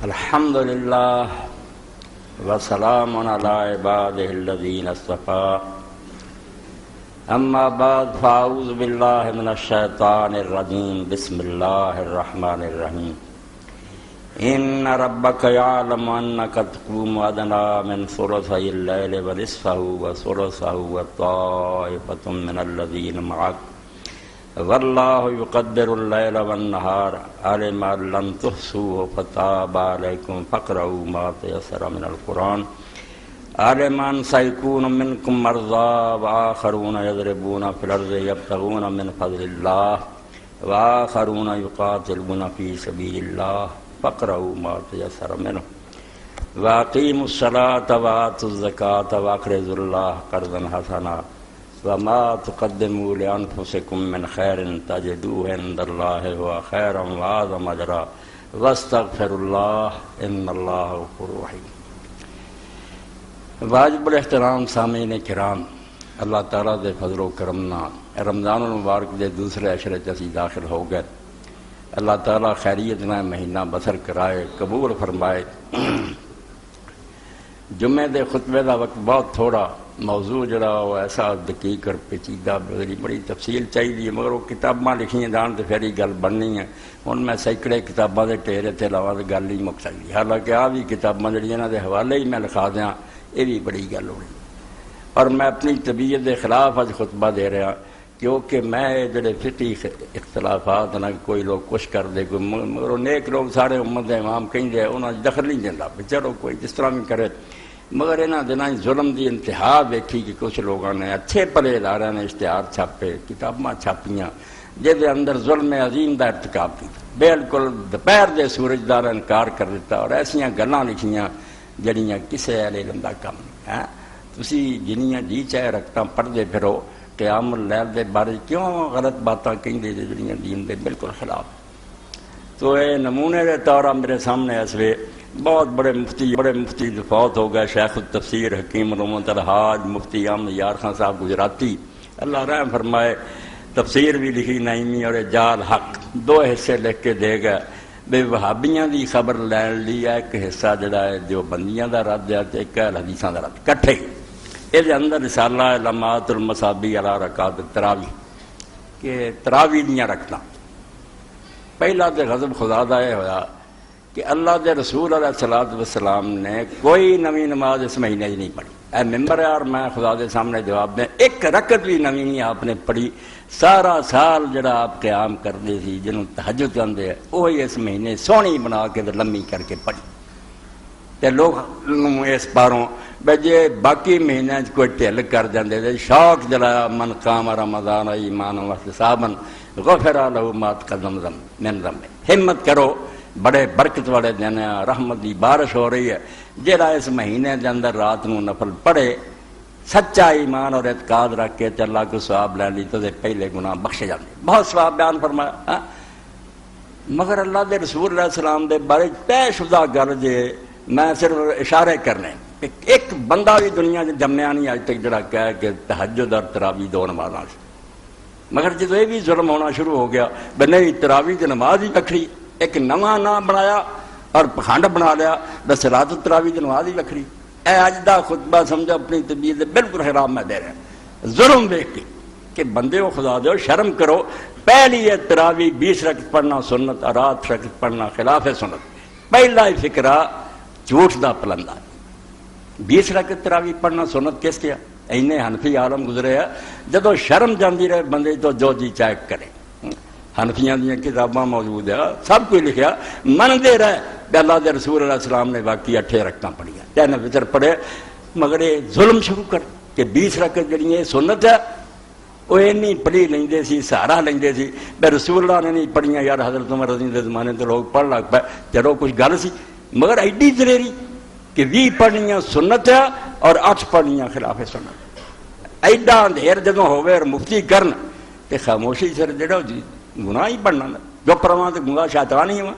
الحمد للہ وسلام علی عبادہ الذین اصطفیٰ اما بعد فاعوذ باللہ من الشیطان الرجیم بسم اللہ الرحمن الرحیم ان ربک یعلم انک تقوم ادنی من ثلثی اللیل ونصفہ وثلثہ وطائفۃ من الذین معک واللہ یقدر اللیل والنہار علم ان لن تحصوہ فتاب علیکم فاقرؤوا ما تیسر من القرآن علم ان سیکون منکم مرضی وآخرون یضربون فی الارض یبتغون من فضل اللہ وآخرون یقاتلون فی سبیل اللہ فاقرؤوا ما تیسر منہ واقیموا الصلاة وآتوا الزکاة واقرضوا اللہ قرضا حسنا وما تقدموا لأنفسكم من خير تجدوه عند الله هو خيرا وأعظم أجرا واستغفروا الله إن الله غفور رحيم۔ واجب الاحترام سامعین کرام، اللہ تعالیٰ دے فضل و کرمنا رمضان المبارک دے دوسرے عشرے اسی داخل ہو گئے۔ اللہ تعالیٰ خیریت نہ مہینہ بسر کرائے، قبول فرمائے۔ جمعے دے خطبے دا وقت بہت تھوڑا، موضوع جڑا وہ ایسا دقیق اور پیچیدہ بڑی تفصیل چاہیے، مگر وہ کتاباں لکھیاں جان تو پھر ہی گل بننی ہے۔ ہن میں سینکڑے کتاباں دے ٹھیرے تے لاواں تے گل ہی مک سکتی، حالانکہ آ بھی کتاباں جڑیاں انہاں دے حوالے ہی میں لکھا دیاں، یہ بھی بڑی گل ہونی۔ اور میں اپنی طبیعت دے خلاف اج خطبہ دے رہا، کیونکہ میں جڑے فقہی اختلافات نہ کوئی لوگ کچھ کر دے، کوئی مگر نیک لوگ سارے امت دے امام کہندے انہاں دخل نہیں دیندا، چلو کوئی جس طرح بھی کرے، مگر انہاں دناں ظلم دی انتہا ویکھی کہ کچھ لوگوں نے اچھے پلے ادارے نے اشتہار چھاپے، کتاباں چھاپیاں جہد اندر ظلم عظیم دا ارتکاب کیتا، بالکل دوپہر دے سورج دا انکار کر دیتا، اور ایسیاں گلاں لکھیاں جڑیاں کسے اہل علم دا کم نہیں۔ تسی جنیاں جی چاہے رکھتاں پڑھدے پھرو، قیام اللیل دے بارے کیوں غلط باتاں کہندے جڑیاں دین دے بالکل خلاف۔ تو اے نمونے دے طور میرے سامنے اس وے بہت بڑے مفتی فوت ہو گئے، شیخ التفسیر حکیم الامت الحاج مفتی احمد یار خان صاحب گجراتی، اللہ رحم فرمائے۔ تفسیر بھی لکھی نعیمی اور جال حق، دو حصے لکھ کے دے گئے۔ بے وہابیاں دی خبر لین لی ہے، ایک حصہ جڑا ہے جو بندیاں دا رد ہے تے ایک اہل حدیثاں دا رد، کٹھے اس اندر رسالہ لمحات المصابیح علی رکعات التراویح کہ تراویح دیاں رکھنا۔ پہلا تے غضب خدا دا یہ ہویا کہ اللہ دے رسول علیہ الصلوۃ والسلام نے کوئی نوی نماز اس مہینے ہی نہیں پڑھی۔ اے ممبر ہے اور میں خدا دے سامنے جواب دیں، ایک رکعت بھی نوی نہیں آپ نے پڑھی۔ سارا سال جڑا آپ قیام کرتے سی، جنہوں تہجد کہندے ہیں، وہی اس مہینے سونی بنا کے لمبی کر کے پڑھی۔ تے لوگ اس پاروں بجے باقی مہینے کوئی ٹھل کر جاندے تھے، شوق جلایا، من قام رمضان ایمانا واحتسابا غفر لہ ما تقدم من ذنبہ۔ ہمت کرو، بڑے برکت والے دن ہیں، رحمت دی بارش ہو رہی ہے۔ جہاں اس مہینے دے اندر رات نو نفل پڑھے، سچا ایمان اور اعتقاد رکھ کے اللہ کو ثواب لے لی تو پہلے گناہ بخشے جاتے، بہت ثواب بیان فرمایا۔ مگر اللہ دے رسول علیہ السلام دے بارے طے شدہ گل جے میں صرف اشارے کرنے، ایک بندہ بھی دنیا جمیا نہیں اج تک جڑا کہہ کہ تہجد اور تراویح دو نمازاں، مگر جدو یہ بھی ظلم ہونا شروع ہو گیا، بے نہیں تراویح کی نماز ہی وکھری، ایک نواں نام بنایا اور پکھانڈ بنا لیا، بس صلاۃ التراویح کی نماز ہی وکھری۔ اے اج دا خطبہ سمجھو اپنی طبیعت بالکل خراب میں دے رہا، ظلم دیکھ کے کہ بندے کو خدا دو شرم کرو۔ پہلی ہے تراویح 20 رکعت پڑھنا سنت، اور 8 رکعت پڑھنا خلاف سنت۔ پہلا ہی فکرہ جھوٹ دا پلندہ، 20 رکعت تراویح پڑھنا سنت کس کیا؟ اینے حنفی عالم گزرے ہے، جدو شرم جاندی رہے بندے تو جو جی چاہے کرے۔ حنفیاں دیاں کتاباں موجود ہے، سب کوئی لکھیا، من دے رہے کہ اللہ دے رسول علیہ السلام نے واقعی 8 رکعتاں پڑھیا، 3 وتر پڑھے، مگر یہ ظلم شروع کر کہ 20 رکعت جڑی ہے سنت ہے، وہ اینی پڑھی لیندے سی، سہارا لیندے سی، بے رسول اللہ نے نہیں پڑھیاں، یار حضرت عمر رضی اللہ دے زمانے تو لوگ پڑھ لگ پے، چلو کچھ گل سی، مگر ایڈی دلیری کہ 20 پڑھنیاں سنت ہے اور 8 پڑھنیاں خلاف سنت۔ ایڈا اندھیر جدوں ہوئے اور مفتی کرن تے خاموشی سر جڑا گناہ ہی پڑھنا، جو پرواں تے گناہ شیطان ہی ہوا۔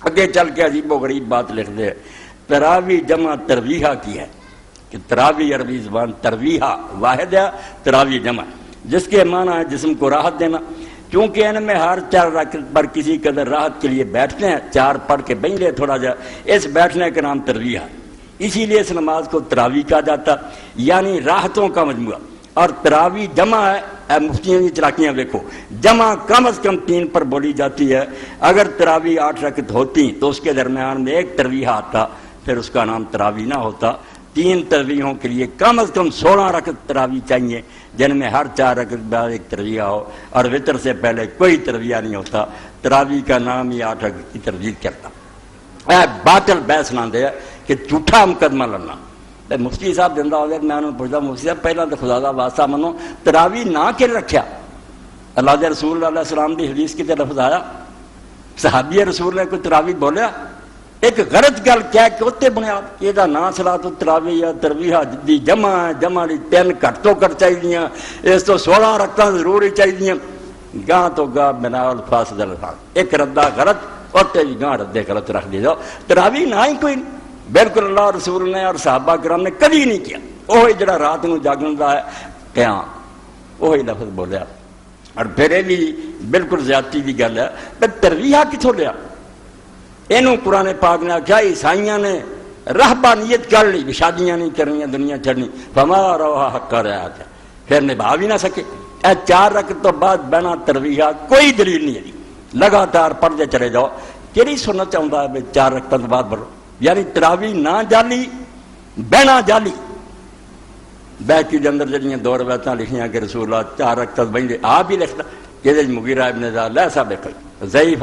اگے چل کے عجیب و غریب بات لکھ دے، تراویح جمع ترویحہ کی ہے کہ تراویح عربی زبان ترویحہ واحد ہے، تراویح جمع، جس کے معنی ہے جسم کو راحت دینا۔ چونکہ ان میں ہر 4 رکعت پر کسی قدر راحت کے لیے بیٹھتے ہیں، 4 پڑھ کے بین لے تھوڑا جا، اس بیٹھنے کا نام ترویح ہے، اسی لیے اس نماز کو تراویح کہا جاتا، یعنی راحتوں کا مجموعہ۔ اور تراویح جمع ہے، مفتیوں کی چلاکیاں دیکھو، جمع کم از کم 3 پر بولی جاتی ہے۔ اگر تراویح 8 رکعت ہوتی تو اس کے درمیان میں ایک ترویح آتا، پھر اس کا نام تراویح نہ ہوتا۔ 3 ترویحوں کے لیے کم از کم 16 رکعت تراویح چاہیے، جن میں ہر 4 رکعت بعد ایک ترویہ ہو، اور وطر سے پہلے کوئی ترویہ نہیں ہوتا۔ تراویح کا نام ہی 8 رکعت کی ترویح کرتا۔ باطل بحث نہ دے کہ جھوٹا مقدمہ لڑنا۔ مفتی صاحب زندہ ہو گئے، میں انہوں نے پوچھتا مفتی صاحب پہلا تو خدا دا واسطہ منو، تراویح نہ کر رکھیا؟ اللہ دے رسول علیہ السلام دی حدیث کی لفظ آیا، صحابی رسول نے کوئی تراویح بولیا؟ ایک غلط گل کہہ کے اتنے بنیاد یہ نام صلاۃ التراویح یا ترویح دی جمع ہے، جمع دی 3 گھٹ تو گھٹ چاہیے، اس تو 16 رکعتاں ضرور ہی چاہیے۔ گاہ تو گاہ بنا الفاظ الفاظ، ایک ردہ غلط اتنے بھی گاہ ردے غلط رکھ دی جاؤ۔ تراویح نہ ہی کوئی بالکل اللہ رسول نے اور صحابہ کرام نے کبھی نہیں کیا۔ وہی جڑا رات کو جاگن کا ہے قیام، وہی لفظ بولیا۔ اور پھر یہ بھی بالکل زیادتی کی گل ہے، پھر ترویح کتوں لیا؟ اینو قرآن پاک نے آخیا عیسائیاں نے رہبانیت کر لی، شادیاں نہیں کرنی، دنیا چھڑنی، فما روحا حق رہا تھا، پھر نبھا بھی نہ سکے۔ 4 رکعت تو بعد بہنا ترویح کوئی دلیل نہیں ہے، لگاتار پڑھتے چلے جاؤ۔ کیڑی سنت چاہتا ہے 4 رکعت تو بعد پڑھو؟ یعنی تراویح نہ جالی، بہنا جالی۔ بیکی کے اندر جڑیاں 2 روایتاں لکھیاں کہ رسول اللہ 4 رکعت بہندے، آپ ہی لکھتا کہ مغیرہ ابن ذال ایسا بے ضعیف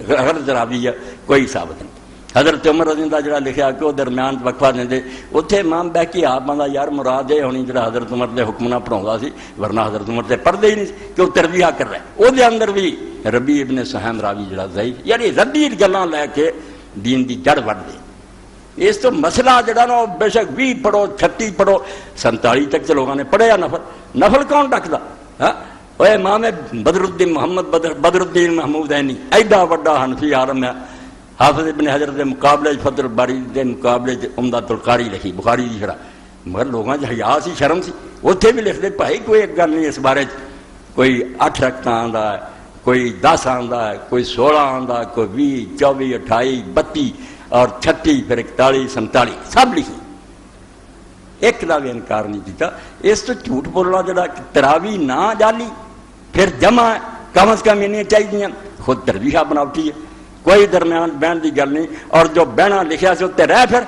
غلط تراویح ہے، کوئی ثابت نہیں۔ حضرت عمر رضی اللہ جڑا لکھیا کہ وہ درمیان وقفہ دے، اتنے امام بیکی آپ بندہ یار مراد یہ ہونی جڑا حضرت عمر دے حکم نہ پڑھاؤں سی، ورنہ حضرت عمر سے پڑھتے ہی نہیں کہ وہ ترویح کر رہا ہے۔ وہ دے اندر بھی ربیع ابن سہیم راوی جڑا ضعیف، یعنی ردی گلاں لے کے دین دی جڑ وڈ دے۔ اس تو مسئلہ جڑا نا بے شک 20 پڑھو 36 پڑھو 47 تک تو لوگوں نے پڑھیا نفل کون ڈکدا؟ وہ امام بدر الدین محمد بدر الدین محمود عینی ایڈا وڈا حنفی عالم ہے، حافظ ابن حجر دے مقابلے فتح الباری دے مقابلے عمدۃ القاری لکھی، بخاری دی شرح، مگر لوگوں چ حیا سی شرم سی، اتنے بھی لکھتے بھائی کوئی ایک گل نہیں اس بارے، کوئی 8 رکعتاں آندا ہے، کوئی 10 آندا ہے، کوئی 16 آندا ہے، کوئی 20 24 28 32 اور 36 پھر 41 47 سب لکھی، ایک کا بھی انکار نہیں کیتا۔ اس تو جھوٹ بولنا جڑا تراویح نہ جالی پھر جمع ہے، کم از کم انہیں چاہیے، خود ترویح بناوٹی ہے، کوئی درمیان بہن کی گل نہیں۔ اور جو بہنا لکھیا سے اتنے رہ، پھر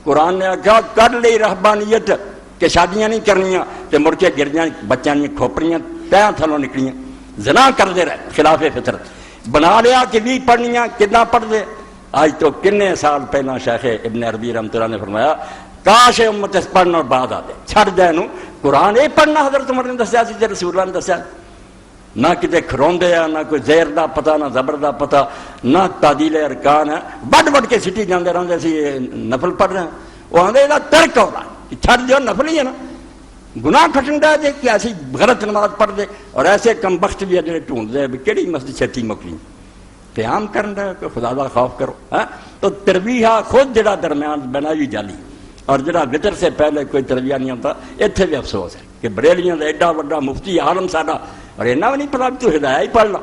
قرآن نے آخیا کر لی رہبانیت کہ شادیاں نہیں کرنیاں، تے مڑ کے گرجیاں بچیاں دیا کھوپڑیاں پیاں تھلوں نکلیاں، زنا کرتے رہے خلاف فطرت، بنا لیا کہ 20 پڑھنیاں کتنا پڑھتے۔ آج تو کنے سال پہلا شیخ ابن عربی رحمۃ اللہ نے فرمایا کاش امت اس پڑھنا اور بعد آ دے چھڑ دے نو، قرآن یہ پڑھنا حضرت عمر نے دسیا سی تے رسول اللہ نے دسیا، نہ کتے کھروندے ہیں، نہ کوئی زیر دا پتہ، نہ زبر دا پتہ، نہ تعدیل ارکان ہے، بڑھ بڑھ کے سٹی جاندے رہندے سی نفل پڑھ رہے ہیں، وہ آندے دا ترک ہو رہا ہے، چھڑ دیو نفل ہی ہے نا، گناہ کھٹن دا دے کہ ایسی غلط نماز پڑھ دے، اور ایسے کم بخت بھی جڑے ڈھونڈ دے کیڑی مسجد چھتی مکلی قیام کرن دا کہ خدا دا خوف کرو۔ تو ترویح خود جڑا درمیان بنائی جالی، اور جڑا وطر سے پہلے کوئی ترویہ نہیں ہوتا۔ اتنے بھی افسوس ہے کہ بریلیاں دا ایڈا وڈا مفتی عالم ساڈا، اور اینا بھی نہیں پتا تو ہدایہ ہی پڑھ لا،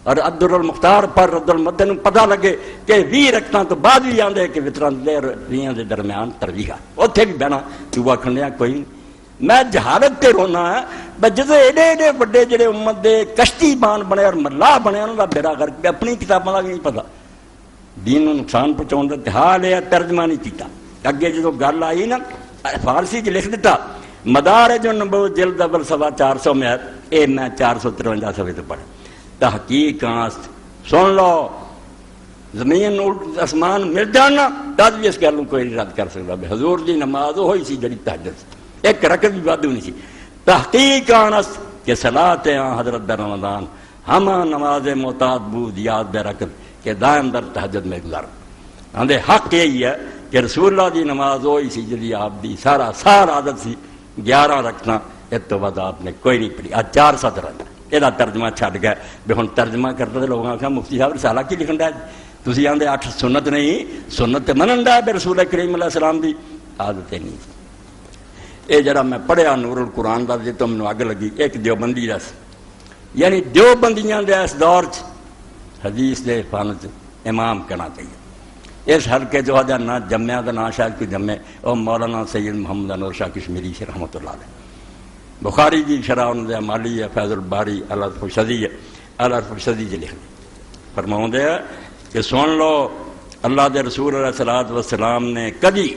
اور عبد المختار پر رد المدن پتہ لگے کہ 20 رکعتاں تو بعد بھی آندے کہ وطراں دے ریاں دے درمیان ترویح، اتنے بھی بہنا تو آکھنے کوئی نہیں۔ میں جہالت تے رونا ہے بس جدو ایڈے ایڈے وڈے جڑے امت دے کشتی بان بنے اور ملا بنے انہوں کا بیڑا کر کے اپنی کتابوں کا بھی نہیں پتا، دین کو نقصان پہنچاؤ کا حال ہے، ترجمہ نہیں کیتا۔ اگے جدو گل آئی نا فارسی چ لکھ دیتا مدارج النبوۃ جلد اول 450 میں، اے میں 453 صفحے تو پڑھ تحقیق سن لو، زمین آسمان مل جانا تب بھی اس گل کو کوئی رد کر سکتا۔ حضور دی نماز وہی سی جڑی تہجد ایک رکعت بھی وادو نہیں سی، تحقیق کہ صلاۃ حضرت در رمضان ہم نماز معتاد بود یاد بے رکعت کہ دائم در تہجد میں گزار۔ آندے حق یہی ہے کہ رسول اللہ دی نماز وہی سی جی آپ دی سارا سال عادت سی 11 رکھنا، اس تو بعد آپ نے کوئی نہیں پڑھی۔ 4 صدر یہ ترجمہ چھڈ گئے بھی ہوں ترجمہ کرتے لوگوں آخیا مفتی صاحب رسالہ کی لکھن ڈا تھی آدھے 8 سنت نہیں، سنت تو منن ڈا بھی رسول کریم علیہ السلام دی عادت نہیں سی۔ یہ جڑا میں پڑھیا نور القرآن کا جی تو مینوں اگ لگی، ایک دیوبندی رس یعنی دیوبندیاں دے اس دور چ حدیث دے فن چ امام کہنا چاہیے۔ اس حلقے جو آجا نہ جمعہ دا نہ شاید کوئی جمعے اور مولانا سید محمد انور شاہ کشمیری سے رحمۃ اللہ علیہ، بخاری جی شرح انہوں نے مالی ہے، فیض الباری الطف الشدی ہے، الطف الشدی جی لکھ فرماؤں دے کہ سن لو اللہ دے رسول علیہ الصلوۃ والسلام نے کدی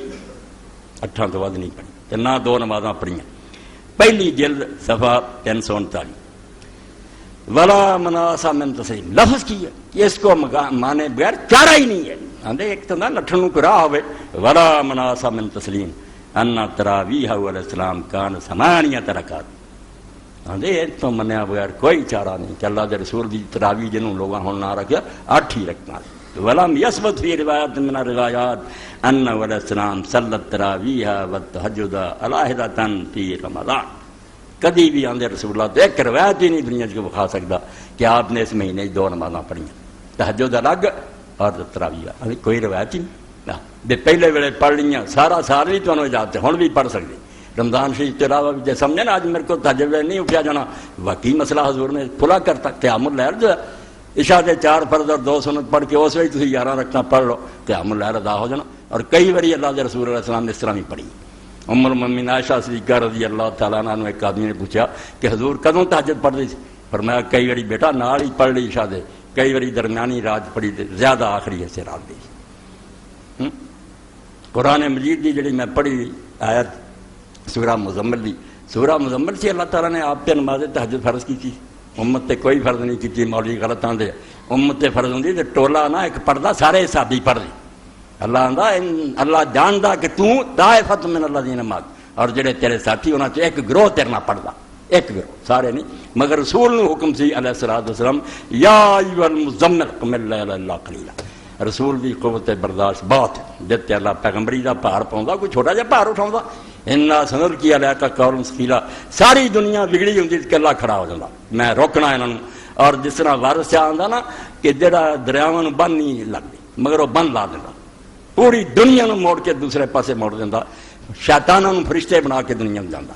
8 تو ود نہیں پڑھی نہ 2 نمازاں پڑھیاں۔ پہلی جلد صفحہ 339 ولا مناسا من تسلیم لفظ کی ہے، اس کو مانے بغیر چارہ ہی نہیں ہے۔ آندے ایک تو نہ لٹھن کو راہ ہوئے ولا مناسا من تسلیم ان تراویح علیہ السلام کان 8 رکعات۔ آندے ایک تو منیا بغیر کوئی چارہ نہیں کہ اللہ دے رسول دی تراویح جنہوں لوگاں ہوں نہ رکھیا 8 ہی رکعات۔ ولم یثبت فی روایت من الروایات ان علیہ السلام صلی التراویح والتہجد علیہدۃ فی رمضان۔ کدی بھی آندے رسول اللہ تو ایک روایت ہی نہیں دنیا کو بخا سکتا کہ آپ نے اس مہینے 2 نمازاں پڑھیاں، تہجد الگ اور تراویح کوئی روایت ہی نہیں۔ دے پہلے ویلے پڑھ لیاں سارا سال بھی تمہیں اجازت ہے، ہن بھی پڑھ سکتے رمضان شریف کے علاوہ بھی جے سمجھے نا آج میرے کو تہجد نہیں اٹھیا جانا، واقعی مسئلہ حضور نے کھلا کرتا قیام اللیل جو ہے عشاء دے 4 فرض اور 2 سنت پڑھ کے اس وقت 11 رکعتاں پڑھ لو قیام اللیل ادا ہو جانا۔ اور کئی باری اللہ دے رسول علیہ السلام نے اس طرح بھی پڑھی۔ ام المؤمنین عائشہ صدیقہ رضی اللہ تعالیٰ عنہ ایک آدمی نے پوچھا کہ حضور کدوں تہجد پڑھ رہی تھی؟ فرمایا کئی باری بیٹا نال ہی پڑھ لی عشاء دے، کئی باری درمیانی رات پڑھی تے زیادہ آخری حصے رات دی۔ قرآن مجید دی جڑی میں پڑھی آیت سورہ مزمل دی، سورہ مزمل سے اللہ تعالیٰ نے آپ تے نماز تہجد فرض کی تھی، امت تے کوئی فرض نہیں کی، مولوی غلط آندے امت تے فرض ہوندی تے ٹولا نہ ایک پڑھدا سارے صحابی پڑھ دے۔ اللہ آندا اللہ جاندا کہ تو طائفۃ من الذین معک، اور جڑے تیرے ساتھی انہاں چ ایک گروہ تیرے نال پڑھدا، ایک گروہ سارے نہیں، مگر رسول نو حکم سی علیہ الصلوۃ والسلام یا ایھا المزمل قم اللیل الا قلیلا۔ رسول دی قوت برداشت بہت جتے اللہ پیغمبری دا بھار پاؤندا کوئی چھوٹا جہا بھار اٹھاؤندا، انا سنلقی علیک قولا ثقیلا، ساری دنیا بگڑی ہوندی تے اللہ کھڑا ہو جاندا میں روکنا انہاں نوں۔ اور جس طرح وارث آندا نا کہ جڑا دریاواں نوں بن نہیں لگدی مگر وہ بن لا دیندا، پوری دنیا نو موڑ کے دوسرے پاسے موڑ دینا، شیطانوں فرشتے بنا کے دنیا میں جانا،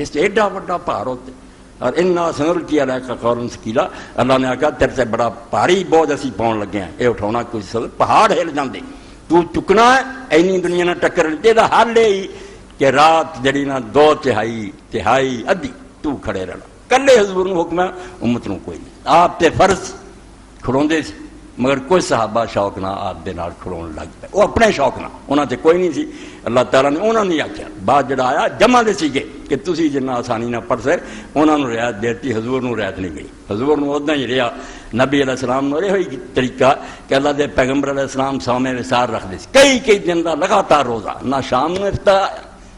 اس سے ایڈا بڑا پہاڑ ہوتے۔ اور انا سنلقی علیک قولا ثقیلا، اللہ نے آکھا تیرے سے بڑا بھاری بوجھ اسی پاؤن لگے ہیں، یہ اٹھاؤنا کچھ سب پہاڑ ہل جاندے، تو چکنا ہے اینی دنیا نہ ٹکر دے دا حل ہی کہ رات جڑی نا 2 تہائی ادھی تو کھڑے رہنا۔ کلے حضور نو حکم ہے، امت نو کوئی نہیں۔ آپ تے فرض کھڑوندے سی مگر کوئی صحابہ شوق نہ آپ دے نال کھڑون لگ پے، وہ اپنے شوق نہ، انہاں تے کوئی نہیں سی۔ اللہ تعالیٰ نے انہوں نے آکھیا بعد جڑا آیا جمع دے سیگے کہ تسی جنہ آسانی نہ پڑھ سکے انہوں نے رعایت دیتی، حضور نو رعایت نہیں گئی، حضور نو ادھا ہی رہا۔ نبی علیہ السلام نو ہوئی طریقہ کہ اللہ دے پیغمبر علیہ السلام سومے وسار رکھتے سی، کئی دن دا لگاتار روزہ، نہ شام نو افطار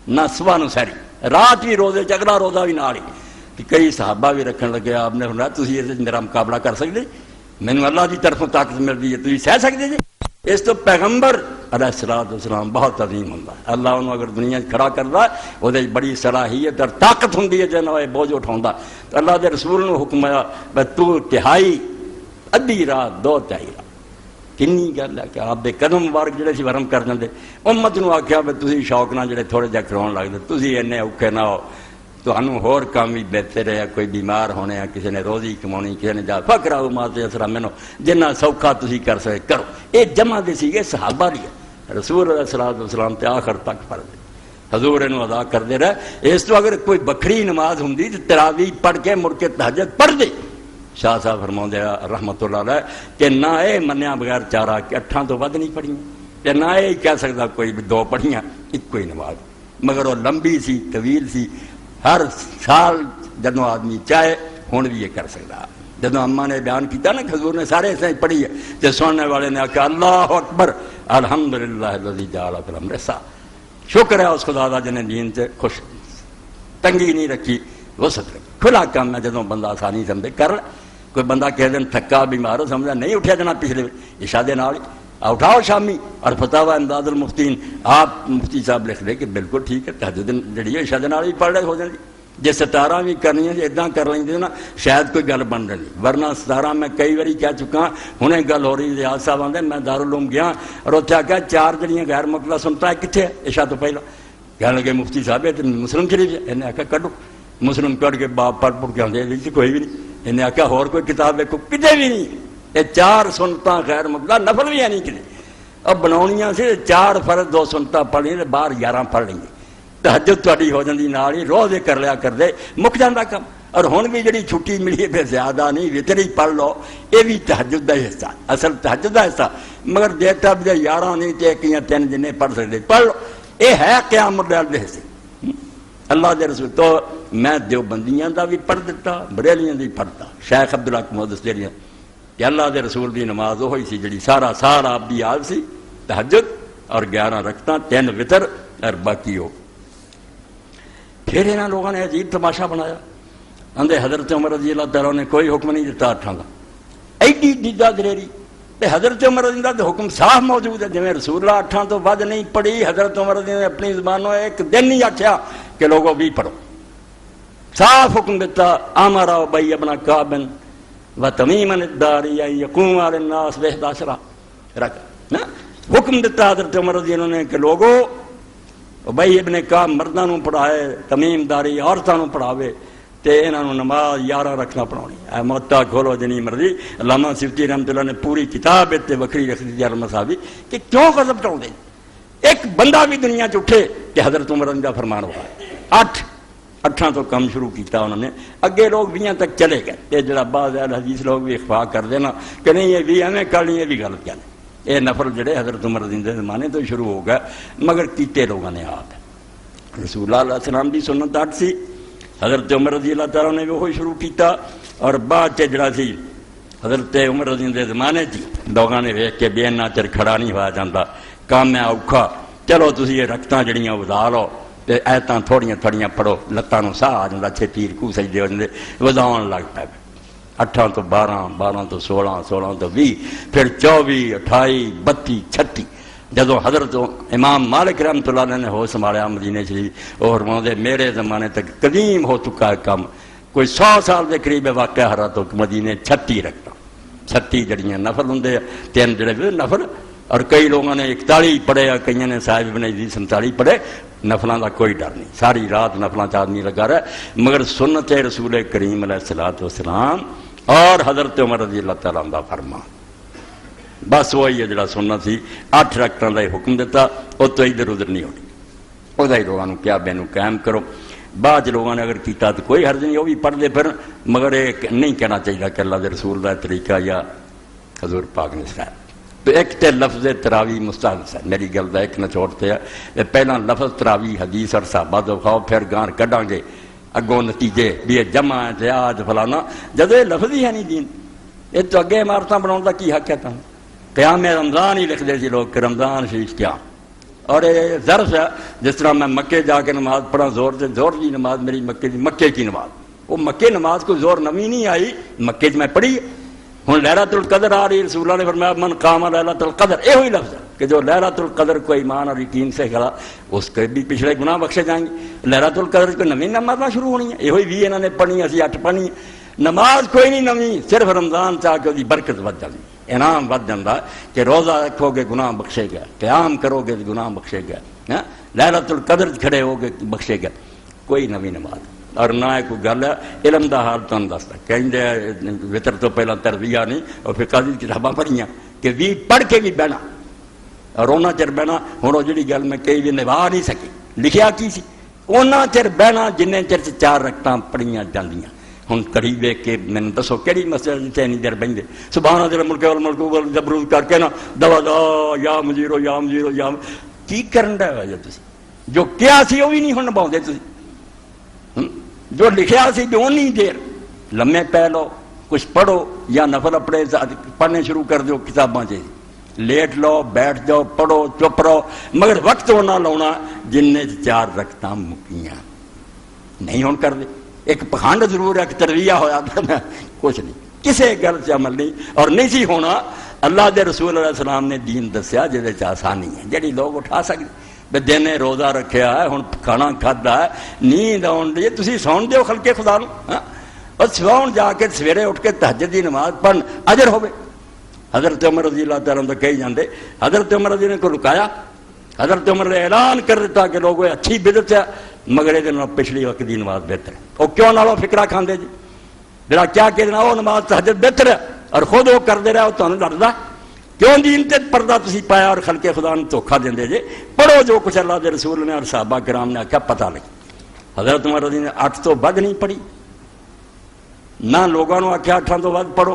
نہ صبح نو سحری، رات بھی روزے چ اگلا روزہ بھی نال ہی۔ کئی صحابہ بھی رکھن لگے، آپ نے فرمایا تسی اس میرا مقابلہ کر سکتے؟ مینوں اللہ کی طرفوں طاقت ملتی ہے، تھی سہ سکتے جی؟ اس تو پیغمبر علیہ الصلوۃ والسلام بہت عظیم ہوں، اللہ انہوں اگر دنیا کھڑا کرتا وہ بڑی صلاحیت اور طاقت ہوں جن بوجھ اٹھا۔ تو اللہ کے رسول نے حکم آیا بھائی تو تہائی ادھی رات 2 تہائی رات، کنی گل ہے کہ آپ دے قدم مبارک جڑے سی ورم کر دیں۔ امت نو آخیا بھی تھی شوق نہ جڑے تھوڑے جہ کراؤ لگتے، تھی اینے اوکھے نہ ہو، تمہوں ہور کام بھی بہتر ہے، کوئی بیمار ہونے کسی نے روزی کمانی، کسی نے جا فقرا ماتے اسرا مینو جنہ سوکھا تھی کر سکے کرو۔ یہ جمع دے سیگے صحابہ لیے، رسول علیہ الصلوۃ والسلام تے آخر تک پڑھ دے، حضور انہوں ادا کرتے رہے۔ اس تو اگر کوئی بکھری نماز ہوں تو تراویح پڑھ کے مڑ کے تہجد پڑھ دے۔ شاہ صاحب فرماؤں رحمت اللہ علیہ کہ نہ یہ منیا بغیر چارہ کہ 8 تو ود نہیں پڑھیاں، کہ نہ یہ کہہ سکتا کوئی 2 پڑھیاں، ایک کوئی نماز، مگر وہ لمبی سی طویل سی، ہر سال جدوں آدمی چاہے ہوں بھی یہ کر سکتا۔ جدوں اماں نے بیان کیتا نا حضور نے سارے سے پڑھی ہے تو سننے والے نے آخیا اللہ اکبر الحمدللہ الذی جعل فی الامر سعہ، شکر ہے اس خدا دا جنہیں دین سے خوش تنگی نہیں رکھی، وسعت رکھی، کھلا کام ہے۔ جدوں بندہ آسانی سمجھے کر، کوئی بندہ کہہ دن تھکا بیمار ہو سمجھا نہیں اٹھیا جنا پچھلے عشاء دے نال اٹھاؤ شامی، اور فتاوی امداد المفتین آپ مفتی صاحب لکھ لے کہ بالکل ٹھیک ہے، تہجد جڑی ہے عشاء دے نال بھی پڑھ لے ہو جاندی، جے 17 بھی کرنی ہے جی ادا کر لیں نا شاید کوئی گل بن رہی، ورنہ 17 میں کئی باری کہہ چکا، ہنے گل ہو رہی ریاض صاحب آدھے میں دارالعلوم گیا اور اتنے آخیا 4 جڑیاں غیر مطلع سنتا ہے کتنے عشاء تو پہلا، کہنے لگے مفتی صاحب یہ مسلم شریف ہے، انہیں آخیا کڈو، مسلم کٹ کے باپ پڑھ پڑھ کے آدھے کوئی بھی نہیں، انہیں آخیا ہور کوئی کتاب دیکھو، کتے بھی نہیں، یہ 4 سنتاں خیر مقدار نفل بھی ہے نہیں کتے، اب بناؤنیاں سے 4 فرض 2 سنتاں پڑھ لیں باہر 11 پڑھ لیں گے، تہجد تہاڈی ہو جاندی نال ہی، روزے کر لیا کر دے، مک جاندا کم۔ اور ہن بھی جڑی چھٹی ملی ہے پھر زیادہ نہیں، وتر ہی پڑھ لو، یہ بھی تہجد کا حصہ، اصل تہجد کا حصہ، مگر دیتا بھی 11 نہیں تے 1 یا 3 جنے پڑھ سکتے پڑھ لو، یہ ہے قیام اللیل دے حصے۔ اللہ دے رسول تو میں دیوبندیاں دا بھی پڑھ دیتا، بریلیاں دی پڑھتا، شیخ عبدالحق محدث دہلوی کہ اللہ دے رسول دی نماز وہی سی جڑی سارا سال آپ دی حال سی، تہجد اور 11 رکعتاں، 3 وتر اور باقی ہو۔ پھر انہاں لوگوں نے عجیب تماشا بنایا، اندے حضرت عمر رضی اللہ تعالیٰ نے کوئی حکم نہیں دیتا 8 کا، ایڈی ڈیڈا دلیری، تے حضرت عمر رضی اللہ کا حکم صاف موجود ہے، جویں رسول اللہ 8 تو ود نہیں پڑھی، حضرت عمر رضی اللہ نے اپنی زبانوں ایک دن نہیں آکھیا کہ لوگوں بھی پڑھو، صاف حکم دیتا، امر ابی ابن کعب و تمیم الداری ان یقوم علی الناس ب11 رکعت، حکم دیتا حضرت عمر رضی اللہ نے کہ لوگوں ابی ابن کعب مرداں نوں پڑھائے، تمیم داری عورتاں نوں پڑھاوے، تے انہاں نوں نماز 11 رکھنا پڑھاونی۔ اے موتا کھولو جنی مرضی، علامہ سیوطی رحمۃ اللہ نے پوری کتاب تے وکری رکھ دی المصابی کہ کیوں غضب ٹاؤندے، ایک بندہ بھی دنیا چ اٹھے کہ حضرت عمر کا فرمان ہوا 8 تو کم شروع کیتا انہوں نے، اگے لوگ 20 تک چلے گئے، یہ جڑا بعض اہل حدیث لوگ بھی اخفا کر دینا کہ نہیں یہ بھی ہمیں کر لی، یہ بھی غلط کیا، یہ نفل جڑے حضرت عمر رضی اللہ زمانے تو شروع ہو گئے، مگر کیتے لوگوں نے آپ رسول اللہ علیہ السلام دی سنت 8 سی، حضرت عمر رضی اللہ تعالیٰ نے وہ شروع کیتا، اور بعد جڑا سی حضرت عمر رضی اللہ زمانے تھی لوگوں نے ویکھ کے بے نا چر کھڑا نہیں ہوا جاتا، کام ہے اوکھا، چلو تسی یہ رکھتاں جڑیاں ودا لو تے ایتاں تھوڑیاں تھوڑیاں پڑھو، لتاں نوں ساہ آ جاندا، چھتی رکوع سجدے ہو جاندے، وضاؤن لگ پے 8 تو 12 12 تو 16 16 تو 20 پھر 24 28 32 36 جدو حضرت امام مالک رحمۃ اللہ علیہ نے ہو سنبھالیا مدینے شریف، اور فرماندے میرے زمانے تک قدیم ہو چکا ہے کم، کوئی 100 سال دے قریب واقعہ ہرا تو مدینے 36 رکھتا، 36 جڑیاں نفل ہوندے، 3 جڑے نفل، اور کئی لوگوں نے 41 پڑھے، کئی نے صاحب ابن یزید 47 پڑھے، نفلوں کا کوئی ڈر نہیں، ساری رات نفلوں سے آدمی لگا رہا ہے، مگر سنت رسول کریم علیہ الصلوۃ والسلام اور حضرت عمر رضی اللہ تعالیٰ عنہ فرمان، بس وہی ہے جڑا سننا سی، 8 رکعتاں دا حکم دیتا، وہ تو ادھر ادھر نہیں ہونی، وہ لوگوں کیا بینو قائم کرو، بعض لوگوں نے اگر کیتا تو کوئی حرج نہیں، وہ بھی پڑھ دے پھر، مگر ایک نہیں کہنا چاہیے کہ اللہ کے رسول کا طریقہ یا حضور پاک نے سکھایا۔ تو ایک تے لفظ تراوی مستحب ہے، میری گل کا ایک نچوڑتے ہے، پہلا لفظ تراوی حدیث اور صحابہ تو کھاؤ، پھر گان کڈاں گے اگوں نتیجے بھی یہ جمع ہے جہاد فلانا، جب یہ لفظ ہی ہے نہیں دین، یہ تو اگے عمارتاں بناؤں کا کی حق ہے تم، قیام رمضان ہی لکھ دے سی لوگ کہ رمضان شریف کیا، اور یہ ظرف ہے، جس طرح میں مکے جا کے نماز پڑھا زور سے، زور کی نماز میری مکے کی نماز، وہ مکے نماز کو زور نمی نہیں آئی، مکے میں پڑھی، ہوں لیلۃ القدر آ رہی، رسول اللہ نے فرمایا من قام لیلۃ القدر، یہ ہوئی لفظ ہے کہ جو لیلۃ القدر کو ایمان اور یقین سے کھڑا اس کے بھی پچھلے گناہ بخشے جائیں گے، لیلۃ القدر کو نویں نماز شروع ہونی ہے، یہ ہوئی بھی انہوں نے پڑھنی، اسی 8 پڑھنی، نماز کوئی نہیں نویں، صرف رمضان چاہ کے برکت ود جاتی، انعام ود جاتا کہ روزہ رکھو گے گناہ بخشے گا، قیام کرو گے گناہ بخشے گا، لیلۃ القدر کھڑے ہو گے بخشے گا، کوئی نویں نماز، اور نہ کوئی گل ہے علم دا حال تمہیں دستا، کہیں وطر تو پہلا تربیہ نہیں، اور فقہ دی کتاباں پڑھیاں کہ بھی پڑھ کے بھی بہنا، اور اونا چر بہنا، ہوں وہ جی گل میں کئی بھی نبھا نہیں سکی، لکھیا کی سی اونا چر بہنا جن چر 4 رکعتاں پڑھیاں جاندیاں، ہوں کڑی ویک کے مینوں دسو کہڑی مسجد جتنے اینی دیر بہندے، سبحان جڑا ملک والملک جبروت کر کے نا دوا دا یا مجیرو یا مجیرو یا کی کرن دا ہے تسی، جو کیا سی وہ بھی نہیں ہن نبھاؤندے تسی، جو لکھیا سی جو اونی دیر لمے پہ لو، کچھ پڑھو یا نفل اپنے پڑھنے شروع کر دو، کتاباں سے لیٹ لو، بیٹھ جاؤ، پڑھو، چپ رہو، مگر وقت ہونا لاؤنا جن 4 رکعتاں مکیاں نہیں ہون کر دے، ایک پخانڈ ضرور ہے کہ ترویہ ہویا تھا، کچھ نہیں، کسی گل سے عمل نہیں، اور نہیں سی ہونا، اللہ دے رسول علیہ السلام نے دین دسیا جہدے چ آسانی ہے، جہی لوگ اٹھا سکتے، بے دن روزہ رکھیا ہے، ہوں کھانا کھادا ہے، نیند آن دی، تسی سون دیو خلقے خدا نو، اور سون جا کے سویرے اٹھ کے تہجد دی نماز پڑھن اجر ہوے، حضرت عمر رضی اللہ تعالیٰ عنہ کہی جاندے، حضرت عمر رضی نے کو لکایا، حضرت عمر نے اعلان کر دیتا کہ لوگوں اچھی بدعت ہے، مگر یہ پچھلی وقت دی نماز بہتر ہے، وہ کیوں نالو فکرہ کھاندے جی، جڑا کیا کہ وہ نماز تہجد بہتر ہے اور خود وہ کرتے رہے تو ڈردا کیوں دین تے پردہ تسی پایا اور خلق خدا نے دھوکھا دے جے پڑھو جو کچھ اللہ دے رسول نے اور صحابہ کرام نے آخیا پتہ لگے حضرت عمر رضی نے 8 تو ود نہیں پڑھی نہ لوگوں نے آخیا 8 تو ود پڑھو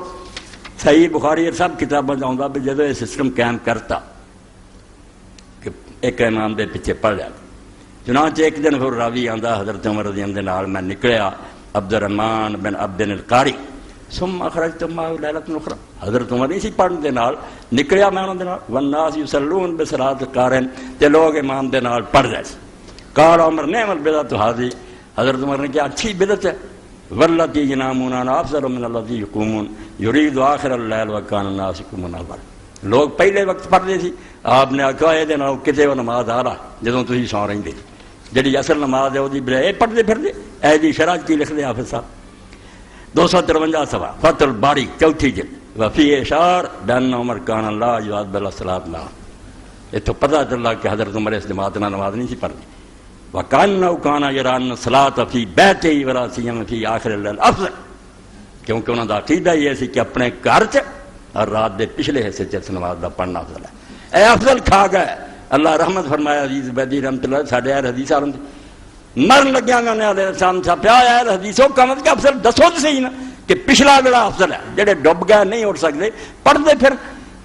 صحیح بخاری سب کتابوں سے آتا بھی جدو یہ سسٹم قائم کرتا کہ ایک امام دے پیچھے پڑھ لیا چنانچہ ایک دن پھر راوی آندا حضرت عمر رضی اللہ عنہ میں نکلیا عبد الرحمن بن عبد القاری ثم خرجت معه ليله اخرى حضرت عمر اسی پڑھن دے نال نکلیا میں انہاں دے نال والناس يصلون بصلاه القارئ تے لوگ امام دے نال پڑھ رہے سی قال عمر نعم البدعۃ هذه حضرت عمر نے کہا اچھی بدعت ہے والذی ینامون افضل من الذی یقومون یرید آخر اللیل وکان الناس یقومون اول لوگ پہلے وقت پڑھتے سی آپ نے آخیا یہ دن کتے وہ نماز آ رہا جدوں تسی سو رہندے جڑی اصل نماز ہے وہ بجائے پڑھتے پھرتے اے جی شرح کی لکھ دے حافظ صاحب 253 صفحہ فتح الباری چوتھی جلد وفی اشار بان عمر کان اللہ یعاد بالصلاۃ لا یہ تو پتہ چلا کہ حضرت عمر اس جماعت نہ نماز نہیں سی پڑھنی وکانہ کان یران الصلاۃ فی بیتہ ولا سیما فی آخر اللیل افضل کیونکہ انہوں دا عقیدہ یہ سی کہ اپنے گھر چ اور رات دے پچھلے حصے چ نماز دا پڑھنا افضل ہے اے افضل کھا گئے اللہ رحمت فرمایا عزیز بیدی رحمت اللہ ساڈے اہل حدیث آرم مرن لگیا گا نے علیہ السلام چھاپیا اہل حدیثوں کا مطلب کہ افضل دسو تو صحیح نا کہ پچھلا گڑا افضل ہے جڑے ڈب گئے نہیں اٹھ سکتے پڑھتے پھر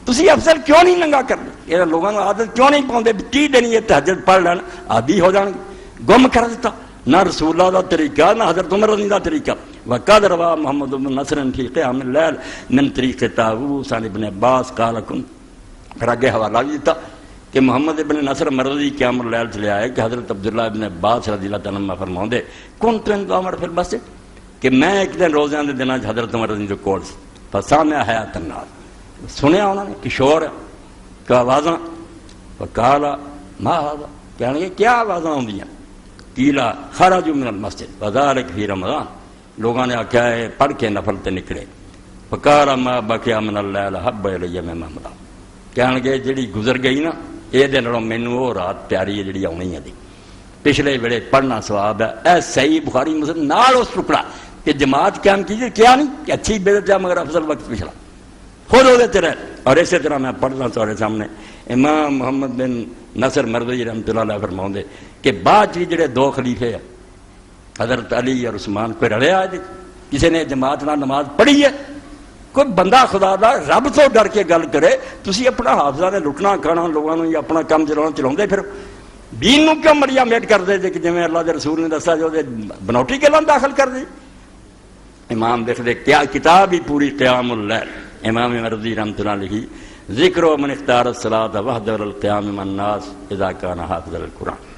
تسی افضل کیوں نہیں ننگا کرتے یہ لوگوں کو عادت کیوں نہیں پاؤں کی دینی یہ تہجد پڑھ لین عادی ہو جان گے گم کر دیتا نہ رسول اللہ دا طریقہ نہ حضرت عمر رضی دا طریقہ وقد روا محمد بن نصر فی قیام اللیل من طریق طاووس عن ابن عباس قال کن پھر آگے حوالہ بھی دیتا کہ محمد ابن نصر مرضی قیام اللیل سے لے آئے کہ حضرت عبداللہ ابن عباس رضی اللہ تعالیٰ عنہ فرماؤں دے کون تو ان عمر پھر بس کہ میں ایک دن روزیاں دے دینا حضرت عمر رضی جو کوڑ سی فسامع حیات الناس سنیا انہوں نے کہ شور ہے کہ آوازاں وقالا ما هذا کہنے گے کیا آوازاں ہوں دیاں قیلا خرجوا من المسجد وذلك فی رمضان لوگوں نے آکھا ہے پڑھ کے نفل تے نکلے فقال ما بقي من اللیل حب الی مما مضى کہنے گے جڑی گزر گئی نا یہ دن مینوں وہ رات پیاری ہے جڑی آنی ہے دی پچھلے ویلے پڑھنا ثواب ہے اے صحیح بخاری مسلم نال اس ٹکڑا کہ جماعت قائم کیجیے کیا نہیں کہ اچھی بدعت ہے مگر افضل وقت پچھلا خود ہو دیتے رہے اور اسی طرح میں پڑھنا تمہارے سامنے امام محمد بن نصر مرضی رحمۃ اللہ علیہ فرماؤں دے کہ بعد بھی جڑے دو خلیفے ہیں حضرت علی اور عثمان کوئی رلے آئے کسی نے جماعت نہ نماز پڑھی ہے کوئی بندہ خدا دا رب تو ڈر کے گل کرے تسی اپنا حافظہ نے لٹنا کھانا لوگوں یا اپنا کام چلاؤں پھر دین نو کیوں مریا میٹ کر دے کہ جی اللہ کے رسول نے دسا جو بنوٹی کے لان داخل کر دے امام دیکھ دے کیا کتاب ہی پوری قیام اللیل امام مرضی رحمۃ اللہ لکھی ذکر و من اختار الصلاۃ وحدہ القیام من الناس اذا کان حافظ القرآن